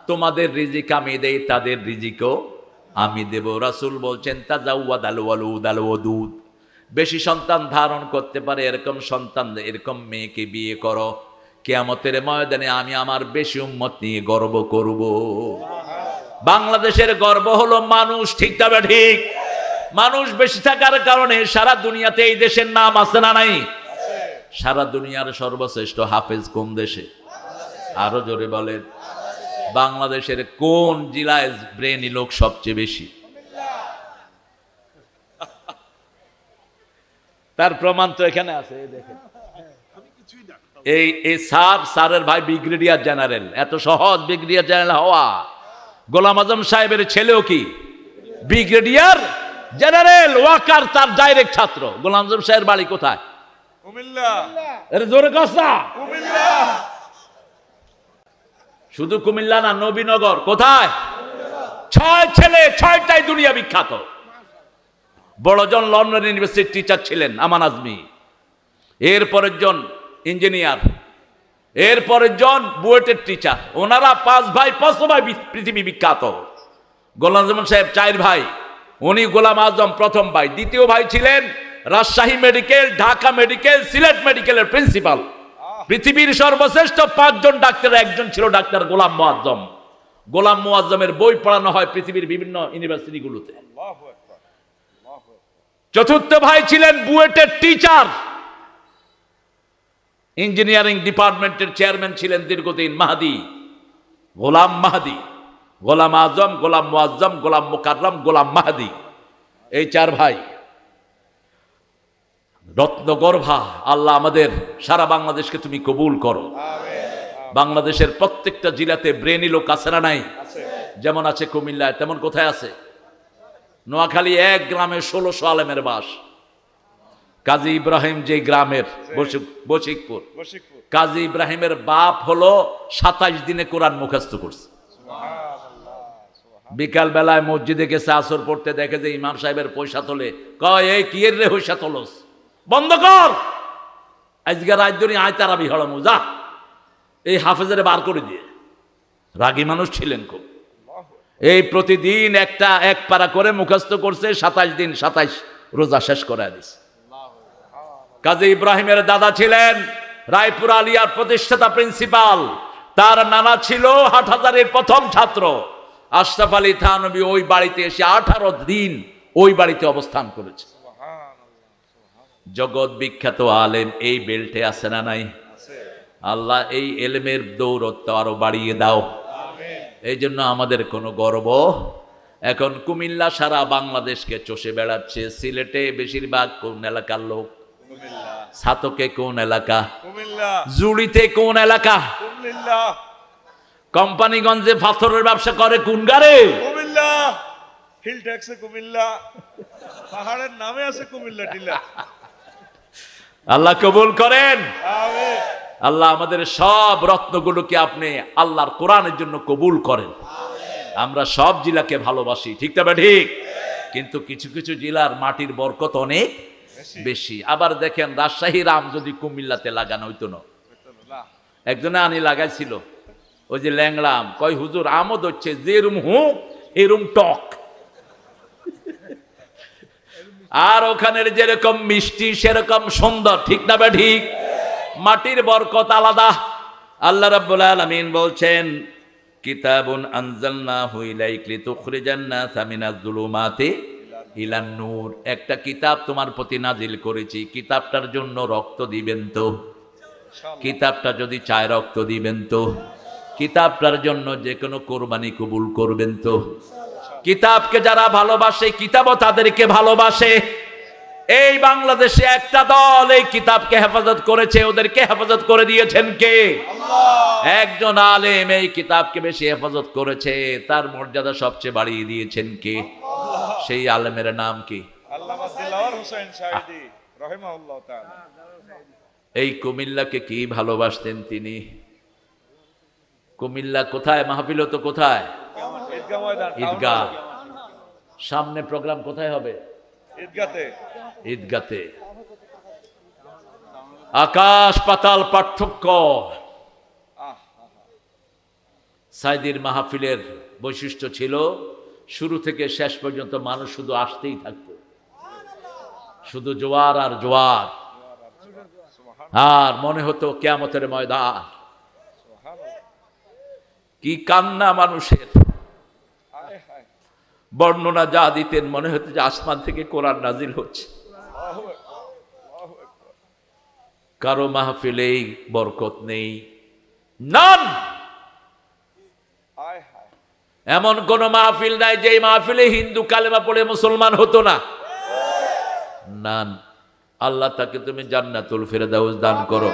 S1: তোমাদের রিজিক আমি দেই, তাদের রিজিকও আমি দেব। রাসূল বলছেন, তাজাওয়াদাল ওয়ালুদাল ওয়াদুদ, বেশি সন্তান ধারণ করতে পারে এরকম সন্তান, এরকম মেয়েকে বিয়ে করো। কিয়ামতের ময়দানে আমি আমার বেশি উম্মত নিয়ে গর্ব করব। বাংলাদেশের গর্ব হলো মানুষ, ঠিক তবে ঠিক? মানুষ বেশি থাকার কারণে সারা দুনিয়াতে এই দেশের নাম আছে না নাই? সারা দুনিয়ার সর্বশ্রেষ্ঠ হাফেজ কোন দেশে? আরো জোরে বলেন। বাংলাদেশের কোন জেলায় ব্রেনি লোক সবচেয়ে বেশি? তার প্রমাণ তো এখানে আছে, এই দেখেন। এই স্যারের ভাই ব্রিগেডিয়ার জেনারেল। এত সহজ ব্রিগেডিয়ার জেনারেল হওয়া? গোলাম আজম সাহেবের ছেলেও কি ব্রিগেডিয়ার জেনারেল? ওয়াকার তার ডাইরেক্ট ছাত্র। গোলাম আজম সাহেবের বাড়ি কোথায়?
S2: কুমিল্লা।
S1: জোরে কথা।
S2: কুমিল্লা।
S1: শুধু কুমিল্লা না, নবীনগর। কোথায়? 6 ছেলে, 6টাই দুনিয়া বিখ্যাত। বড়জন লন্ডন ইউনিভার্সিটির টিচার ছিলেন, আমান আজমি। এরপরের জন ইঞ্জিনিয়ার, এরপরের জন বুয়েটের টিচার। ওনারা 5 ভাই, 5 ভাই পৃথিবী বিখ্যাত। গোলাম আজম সাহেব 4 ভাই, উনি গোলাম আজম প্রথম ভাই। দ্বিতীয় ভাই ছিলেন রাজশাহী মেডিকেল, ঢাকা মেডিকেল, সিলেট মেডিকেলের প্রিন্সিপাল। পৃথিবীর সর্বশ্রেষ্ঠ 5 জন ডাক্তারের একজন ছিল ডাক্তার গোলাম মোয়াজ্জম। গোলাম মোয়াজ্জমের বই পড়ানো হয় পৃথিবীর বিভিন্ন ইউনিভার্সিটিগুলোতে। চতুর্থ ভাই ছিলেন বুয়েটের টিচার, ইঞ্জিনিয়ারিং ডিপার্টমেন্টের চেয়ারম্যান ছিলেন দীর্ঘদিন, মাহাদি, গোলাম মাহাদি। গোলাম আজম, গোলাম মোয়াজ্জম, গোলাম মোকাররম, গোলাম মাহাদি, এই 4 ভাই রত্নগর্ভা। আল্লাহ আমাদের সারা বাংলাদেশকে তুমি কবুল করো। বাংলাদেশের প্রত্যেকটা জেলাতে ব্রেনি লোক আছে না নাই? যেমন আছে কুমিল্লায়, তেমন কোথায় আছে? নোয়াখালী 1 গ্রামে 1600 আলেমের বাস। কাজী ইব্রাহিম যে গ্রামের, বশিকপুর, কাজী ইব্রাহিমের বাপ হলো 27 দিনে কোরআন মুখস্থ করছে। বিকাল বেলায় মসজিদে গেছে আসর পড়তে, দেখে যে ইমাম সাহেবের পয়সা তোলে। কয়, এই কি এর রে পয়সা তোলস? বন্ধ কর, আজকে রাত ধরে আয় তারাবি হড়ামু, যা। এই হাফেজের বার করে দিয়ে। রাগী মানুষ ছিলেন খুব। এই প্রতিদিন এক পারা করে মুখস্থ করছে। 27 দিন 27 রোজা শেষ করে দিছে। কাজী ইব্রাহিমের দাদা ছিলেন রায়পুর আলিয়ার প্রতিষ্ঠাতা প্রিন্সিপাল। তার নানা ছিল হাটহাজারীর প্রথম ছাত্র আশরাফ আলী থানভী। ওই বাড়িতে এসে 18 দিন ওই বাড়িতে অবস্থান করেছে। জগৎ বিখ্যাত আলেম এই বেল্টে আছে না নাই? আল্লাহ এই এলেমের দৌরত্ব আরো বাড়িয়ে দাও। এই জন্য আমাদের কোনো গর্ব। এখন কুমিল্লা সারা বাংলাদেশকে চষে বেড়াচ্ছে। সিলেটে বেশিরভাগ কোন এলাকার লোক? ছাতকে কোন এলাকা? জুড়িতে কোন এলাকা? কোম্পানিগঞ্জে পাথরের ব্যবসা করে কোন গারে?
S2: কুমিল্লা। হিল ট্যাক্সে কুমিল্লা, পাহাড়ের নামে আছে কুমিল্লা টিলা।
S1: আল্লাহ কবুল করেন।
S2: আমিন।
S1: আল্লাহ আমাদের সব রত্নগুলোকে আপনি আল্লাহর কোরআনের জন্য কবুল করেন। আমরা সব জেলাকে ভালোবাসি, ঠিক না? ঠিক। কিন্তু কিছু কিছু জেলার মাটির বরকত অনেক বেশি। আবার দেখেন, রাজশাহীর আম যদি কুমিল্লাতে লাগানো হইতো না। একজনে আনি লাগাইছিল, ওই যে ল্যাংড়া আম। কয়, হুজুর আমও ধরছে, যেরুম হুক এরুম টক। আর ওখানের যেরকম মিষ্টি সেরকম সুন্দর, ঠিক না? ঠিক। মাটির বরকত আলাদা। আল্লাহ রাব্বুল আলামিন বলছেন, কিতাবুন আনজালনাহু ইলাইকা লিতুখরিজান নাসা মিনাজ যুলুমাতি ইলান নূর। একটা কিতাব তোমার প্রতি নাজিল করেছি, কিতাবটার জন্য রক্ত দিবেন তো? কিতাবটা যদি চায় রক্ত দিবেন তো? কিতাবটার জন্য যে কোনো কোরবানি কবুল করবেন তো? কিতাবকে যারা ভালোবাসে, কিতাবও তাদেরকে ভালোবাসে। এই বাংলাদেশে একটা দল এই কিতাবকে হেফাজত করেছে, ওদেরকে হেফাজত করে দিয়েছেন কে? একজন আলেম এই কিতাবকে বেশি হেফাজত করেছে, তার মর্যাদা সবচেয়ে বাড়িয়ে দিয়েছেন কে? সেই আলেমের নাম কি?
S2: আল্লামা দিলওয়ার হোসেন শাহীদি রাহিমাহুল্লাহ তাআলা।
S1: এই কুমিল্লাকে কি ভালোবাসতেন তিনি। কুমিল্লা কোথায়? মাহফিল তো কোথায়?
S2: ঈদগাহ ময়দান,
S1: ঈদগাহ। সামনে প্রোগ্রাম কোথায় হবে?
S2: ঈদগাতে।
S1: ঈদগাতে। আকাশ পাতাল পার্থক্য। সাইদির মাহফিলের বৈশিষ্ট্য ছিল, শুরু থেকে শেষ পর্যন্ত মানুষ শুধু আসতেই থাকতো, শুধু জোয়ার আর জোয়ার। আর মনে হতো কিয়ামতের ময়দান। কি কান্না মানুষের! বর্ণনা যা দিতেন মনে হতো যে আসমান থেকে কোরআন নাজিল হচ্ছে। কারো মাহফিলেই বরকত নেই, নন।
S2: আয় হায়।
S1: এমন কোন মাহফিল নাই যে মাহফিলে হিন্দু কালেমা পড়ে মুসলমান হতো না। নান। আল্লাহ তাকে তুমি জান্নাতুল ফেরদাউস দান করো,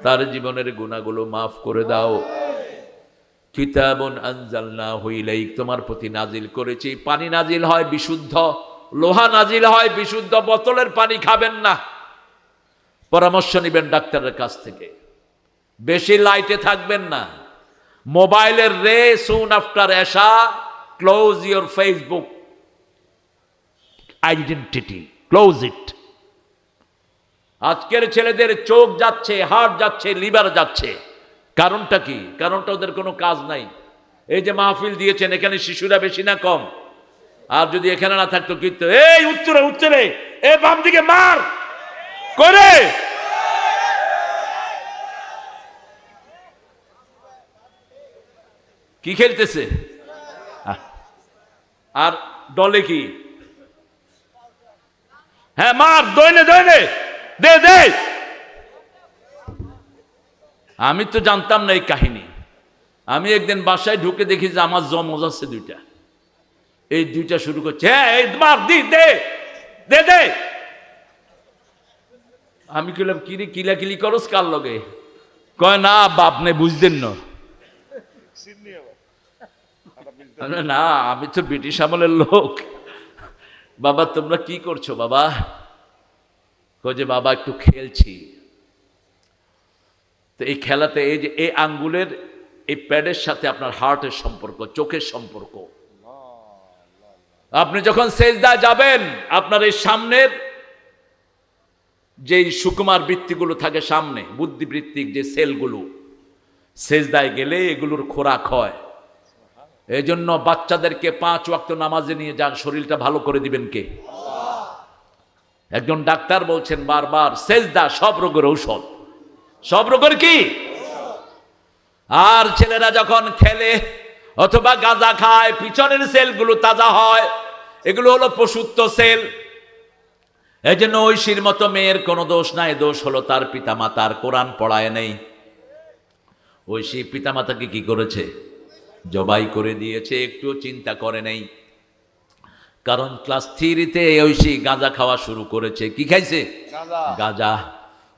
S1: তার জীবনের গুনাহগুলো মাফ করে দাও। কিতাবুন আনজালনাহু ইলাইক, তোমার প্রতি নাজিল করেছি। পানি নাজিল হয় বিশুদ্ধ, লোহা নাজিল হয় বিশুদ্ধ। বোতলের পানি খাবেন না, পরামর্শ নেবেন ডাক্তারের কাছ থেকে। বেশি লাইটে থাকবেন না। মোবাইলের রে soon after Esha, close your Facebook identity, close ইট। আজকের ছেলেদের চোখ যাচ্ছে, হার্ট যাচ্ছে, লিভার যাচ্ছে। কারণটা কি? কারণটা ওদের কোনো কাজ নাই। এই যে মাহফিল দিয়েছেন, এখানে শিশুরা বেশি না কম? আর যদি এখানে না থাকতো কিন্তু, এই উত্তরে উত্তরে, এ বাম দিকে মার করে। কি খেলতেছে? আর দলে কি? হ্যাঁ মার, দইনে দইনে, দে দে। আমি তো জানতাম না এই কাহিনী। আমি একদিন বাসায় ঢুকে দেখি যে আমার জমজ আছে দুইটা, এই দুইটা শুরু করছে, হ্যাঁ এই মার, দি দে দে দে। আমি কইলাম কি রে, কিলাকিলি করস কার লগে? কয় না বাপ নে, বুঝতেন না।
S2: সিডনি আবার।
S1: না আমি তো ব্রিটিশ আমলের লোক। বাবা তোমরা কি করছো বাবা? কয় যে বাবা একটু খেলছি। তো এই খেলাতে এই যে এই আঙ্গুলের এই প্যাডের সাথে আপনার হার্টের সম্পর্ক, চোখের সম্পর্ক। আপনি যখন সেজদায় যাবেন, আপনার এই সামনের যে সুকুমার বৃত্তিগুলো থাকে সামনে, বুদ্ধিবৃত্তিক যে সেলগুলো, সেজদায় গেলে এগুলোর খোরাক হয়। এই জন্য বাচ্চাদেরকে 5 ওয়াক্ত নামাজে নিয়ে যান, শরীরটা ভালো করে দিবেন কে? একজন ডাক্তার বলছেন বারবার, সেজদা সব রোগের ঔষধ। সব রোগের কি? আর ছেলেরা যখন খেলে অথবা গাঁজা খায়, পিছনের সেলগুলো তাজা হয়। এগুলো হলো পশুত্ব সেল। এই জন্য ঐশীর মতো মেয়ের কোনো দোষ নাই, দোষ হলো তার পিতামাতার। কোরআন পড়ায় নেই। ঐশী পিতামাতাকে কি করেছে? জবাই করে দিয়েছে, একটুও চিন্তা করে নেই। কারণ ক্লাস 3-তে ঐশী গাঁজা খাওয়া শুরু করেছে। কি খাইছে? গাঁজা।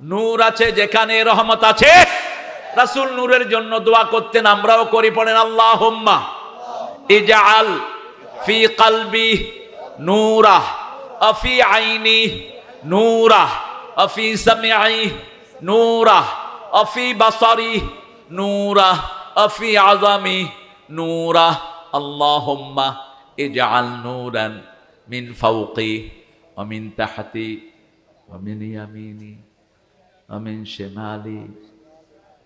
S1: নূর আছে যেখানে রহমত আছে। রাসূল নূরের জন্য দোয়া করতেন, আমরাও করি। পড়েন আল্লাহুম্মা ইজআল ফি কলবি নূরা, আফি আইনি নূরা, আফি সামঈ নূরা, আফি বাসারি নূরা, আফি আযামি নূরা। আল্লাহুম্মা ইজআল নূরান মিন ফাওকি ওয়া মিন তাহতি ওয়া মিন ইয়ামিনি ওয়া মিন শিমালি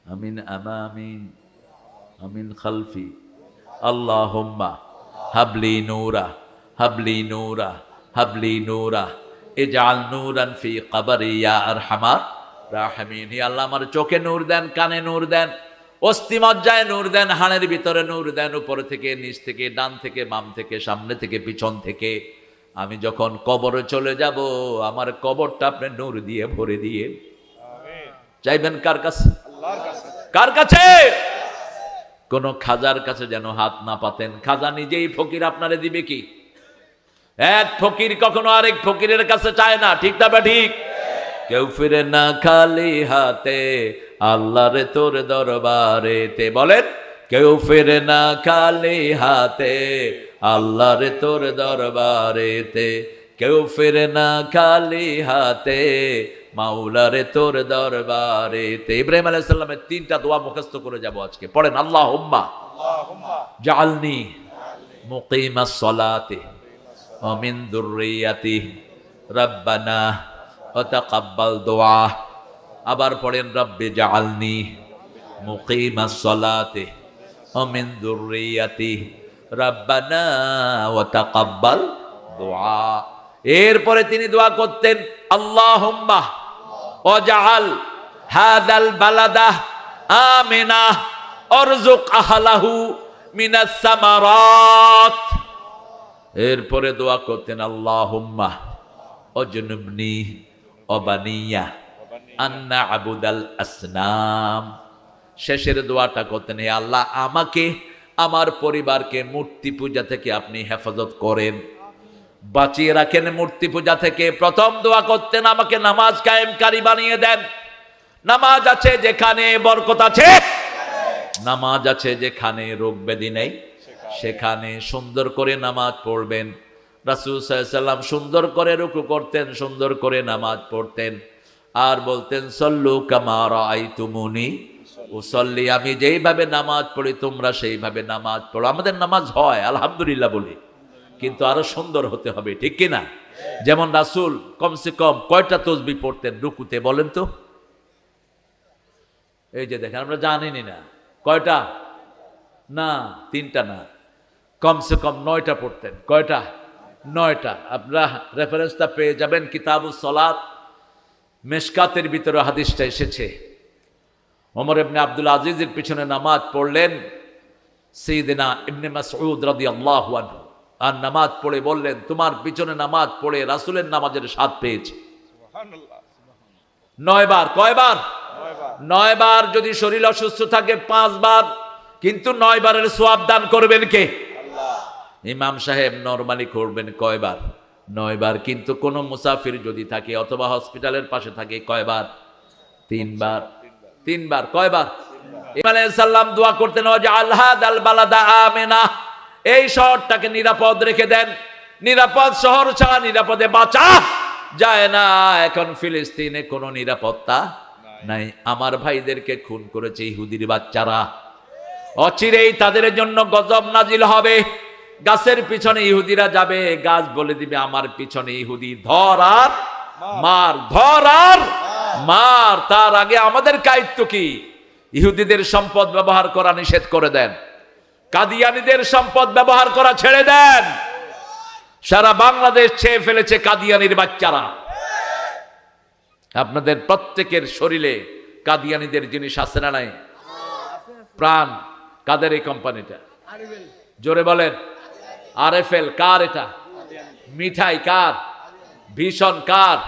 S1: ওয়া মিন আমামি ওয়া মিন খালফি। আল্লাহুম্মা হাবলি নূরা, হাবলি নূরা, হাবলি নূরা, ইজআল নূরান ফি কবরি ইয়া আরহামার রাহিমিন। হে আল্লাহ, আমার চোখে নূর দেন, কানে নূর দেন, অস্থি মজ্জায় নূর দেন, হাড়ের ভিতরে নূর দেন, উপর থেকে নিচ থেকে, ডান থেকে বাম থেকে, সামনে থেকে পিছন থেকে। আমি যখন কবরে চলে যাব, আমার কবরটা আপনি নূর দিয়ে ভরে দিয়ে। চাইবেন কার কাছে?
S2: আল্লাহর কাছে।
S1: কার কাছে? কোন খাজার কাছে যেন হাত না পাতেন। খাজা নিজেই ফকির, আপনারে দিবে কি? এক ফকির কখনো আরেক ফকিরের কাছে চায় না, ঠিক না? ঠিক। কেউ ফিরে না খালি হাতে, আল্লাহরে তোর দরবারেতে। বলেন, কেউ ফিরে না খালি হাতে, আল্লাহরে তোর দরবারেতে। কেউ ফিরে না খালি হাতে, মাওলারে তোর দরবারেতে। ইব্রাহিম আলাইহিস সালামের 3টা দোয়া মুখস্থ করে যাব আজকে। পড়েন আল্লাহুম্মা জাআলনি মুকিমাস সালাতি ওয়া মিন যুররিয়াতি রাব্বানা ওয়া তাকাব্বাল দুআ। আবার পড়েন রব্বি জাআলনি মুকিমাস সালাতি ওয়া মিন যুররিয়াতি রাব্বানা ওয়া তাকাব্বাল দুআ। এরপরে তিনি দোয়া করতেন, আল্লাহুম্মা ওয়াজআল হাদাল বালাদা আমিনা আরযুক আহলাহু মিনাস সামারাত। এরপরে দোয়া করতেন, আল্লাহুম্মা ওয়াজনুবনি ওয়া বানিয়া আন না'বুদাল আসনাম। শেষের দোয়াটা করতেন, হে আল্লাহ আমাকে আমার পরিবারকে মূর্তি পূজা থেকে আপনি হেফাজত করেন, বাঁচিয়ে রাখেন মূর্তি পূজা থেকে। প্রথম দোয়া করতেন আমাকে নামাজ কায়েমকারী বানিয়ে দেন। নামাজ আছে যেখানে বরকত আছে, নামাজ আছে যেখানে রোগ ব্যাধি নেই, সেখানে সুন্দর করে নামাজ পড়বেন। রাসূল সাল্লাল্লাহু আলাইহি ওয়াসাল্লাম সুন্দর করে রুকু করতেন, সুন্দর করে নামাজ পড়তেন, আর বলতেন সল্লু কামা রাআইতুমুনি উসাল্লি, আমি যেইভাবে নামাজ পড়ি তোমরা সেইভাবে নামাজ পড়ো। আমাদের নামাজ হয় আলহামদুলিল্লাহ বলি, কিন্তু আরো সুন্দর হতে হবে, ঠিক কিনা? যেমন রাসূল কমসে কম কয়টা তাসবিহ পড়তেন রুকুতে বলেন তো? এই যে দেখেন আমরা জানিনি না কয়টা, না 3টা না, কমসে কম 9টা পড়তেন। কয়টা? 9টা। আপনারা রেফারেন্সটা পেয়ে যাবেন কিতাবুস সালাত, মেশকাতের ভিতরে হাদিসটা এসেছে। ওমর ইবনে আব্দুল আজিজের পিছনে নামাজ পড়লেন সাইয়েদনা ইবনে মাসউদ রাদিয়াল্লাহু আনহু, আর নামাজ পড়ে বললেন তোমার পিছনে নামাজ পড়ে রাসূলের নামাজের স্বাদ পেয়েছি।
S2: সুবহানাল্লাহ।
S1: 9 বার। কয়বার?
S2: 9 বার।
S1: 9 বার। যদি শরীর অসুস্থ থাকে 5 বার, কিন্তু 9 বারের সওয়াব দান করবেন কে?
S2: আল্লাহ।
S1: ইমাম সাহেব নরমালি করবেন কয়বার? 9 বার। কিন্তু কোন মুসাফির যদি থাকে অথবা হসপিটালের পাশে থাকে কয়বার? 3 বার। 3 বার। কয়বার? ইমাম আলাইহিস সালাম দোয়া করতেন ওয়াজআল হাদাল বালাদা আমিনা, এই শহরটাকে নিরাপদ রেখে দেন। নিরাপদ শহর ছাড়া নিরাপদে বাঁচা যায় না। এখন ফিলিস্তিনে কোনো নিরাপত্তা নাই। আমার ভাইদেরকে খুন করেছে ইহুদির বাচ্চারা, অচিরেই তাদের জন্য গজব নাজিল হবে। গাছের পিছনে ইহুদিরা যাবে, গাছ বলে দিবে আমার পিছনে ইহুদি, ধর আর মার, ধর আর মার। তার আগে আমাদের দায়িত্ব কি? ইহুদিদের সম্পদ ব্যবহার করা নিষেধ করে দেন, কাদিয়ানীদের সম্পদ ব্যবহার করা ছেড়ে দেন। সারা বাংলাদেশ ছেয়ে ফেলেছে কাদিয়ানীর বাচ্চারা। আপনাদের প্রত্যেকের শরীরে কাদিয়ানীদের জিনিস আছে না নাই? প্রাণ কাদের এই কোম্পানিটা? জোরে বলেন। আরএফএল কার এটা? মিঠাই কার? ভীষণ কার?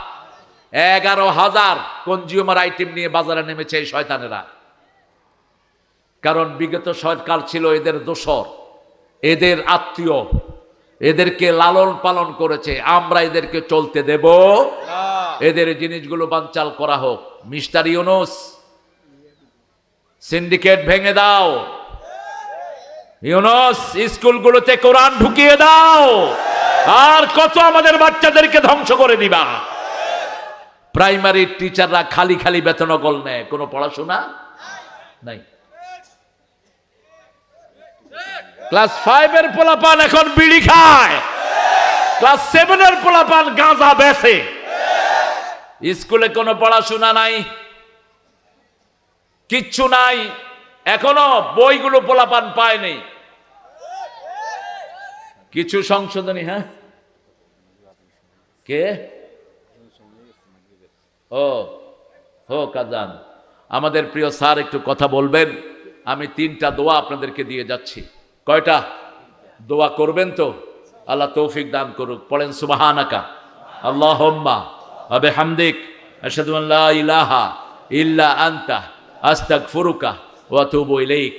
S1: 11,000 কনজিউমার আইটেম নিয়ে বাজারে নেমেছে এই শয়তানেরা। কারণ বিগত সরকার ছিল এদের দোসর, এদের আত্মীয়, এদেরকে লালন পালন করেছে। আমরা এদেরকে চলতে দেব
S2: না।
S1: এদের জিনিসগুলো বানচাল করা হোক। মিস্টার ইউনূস, সিন্ডিকেট ভেঙে দাও। ইউনূস, স্কুলগুলোতে কোরআন ঢুকিয়ে দাও। আর কত আমাদের বাচ্চাদেরকে ধ্বংস করে দিবা? প্রাইমারি টিচাররা খালি খালি বেতনগল নেয়, কোনো পড়াশোনা নাই। ক্লাস 5 এর পোলাপান এখন বিড়ি খায়, ক্লাস 7 এর পোলাপান গাঁজা বেচে। স্কুলে কোনো পড়াশোনা নাই, কিচ্ছু নাই। এখনো বইগুলো পোলাপান পায়নি। কিছু সংশোধনী, হ্যাঁ কে? ও হো কাজান, আমাদের প্রিয় স্যার একটু কথা বলবেন। আমি 3টা দোয়া আপনাদেরকে দিয়ে যাচ্ছি। কয়টা? দোয়া করবেন তো? আল্লাহ তৌফিক দান করুক। পড়েন সুবহানাকা আল্লাহুম্মা ওয়া বিহামদিক আশহাদু আন লা ইলাহা ইল্লা আনতা আস্তাগফিরুকা ওয়া আতুবু ইলাইক।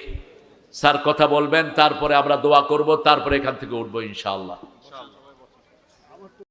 S1: স্যার কথা বলবেন, তারপরে আমরা দোয়া করব, তারপরে এখান থেকে উঠবো ইনশাআল্লাহ।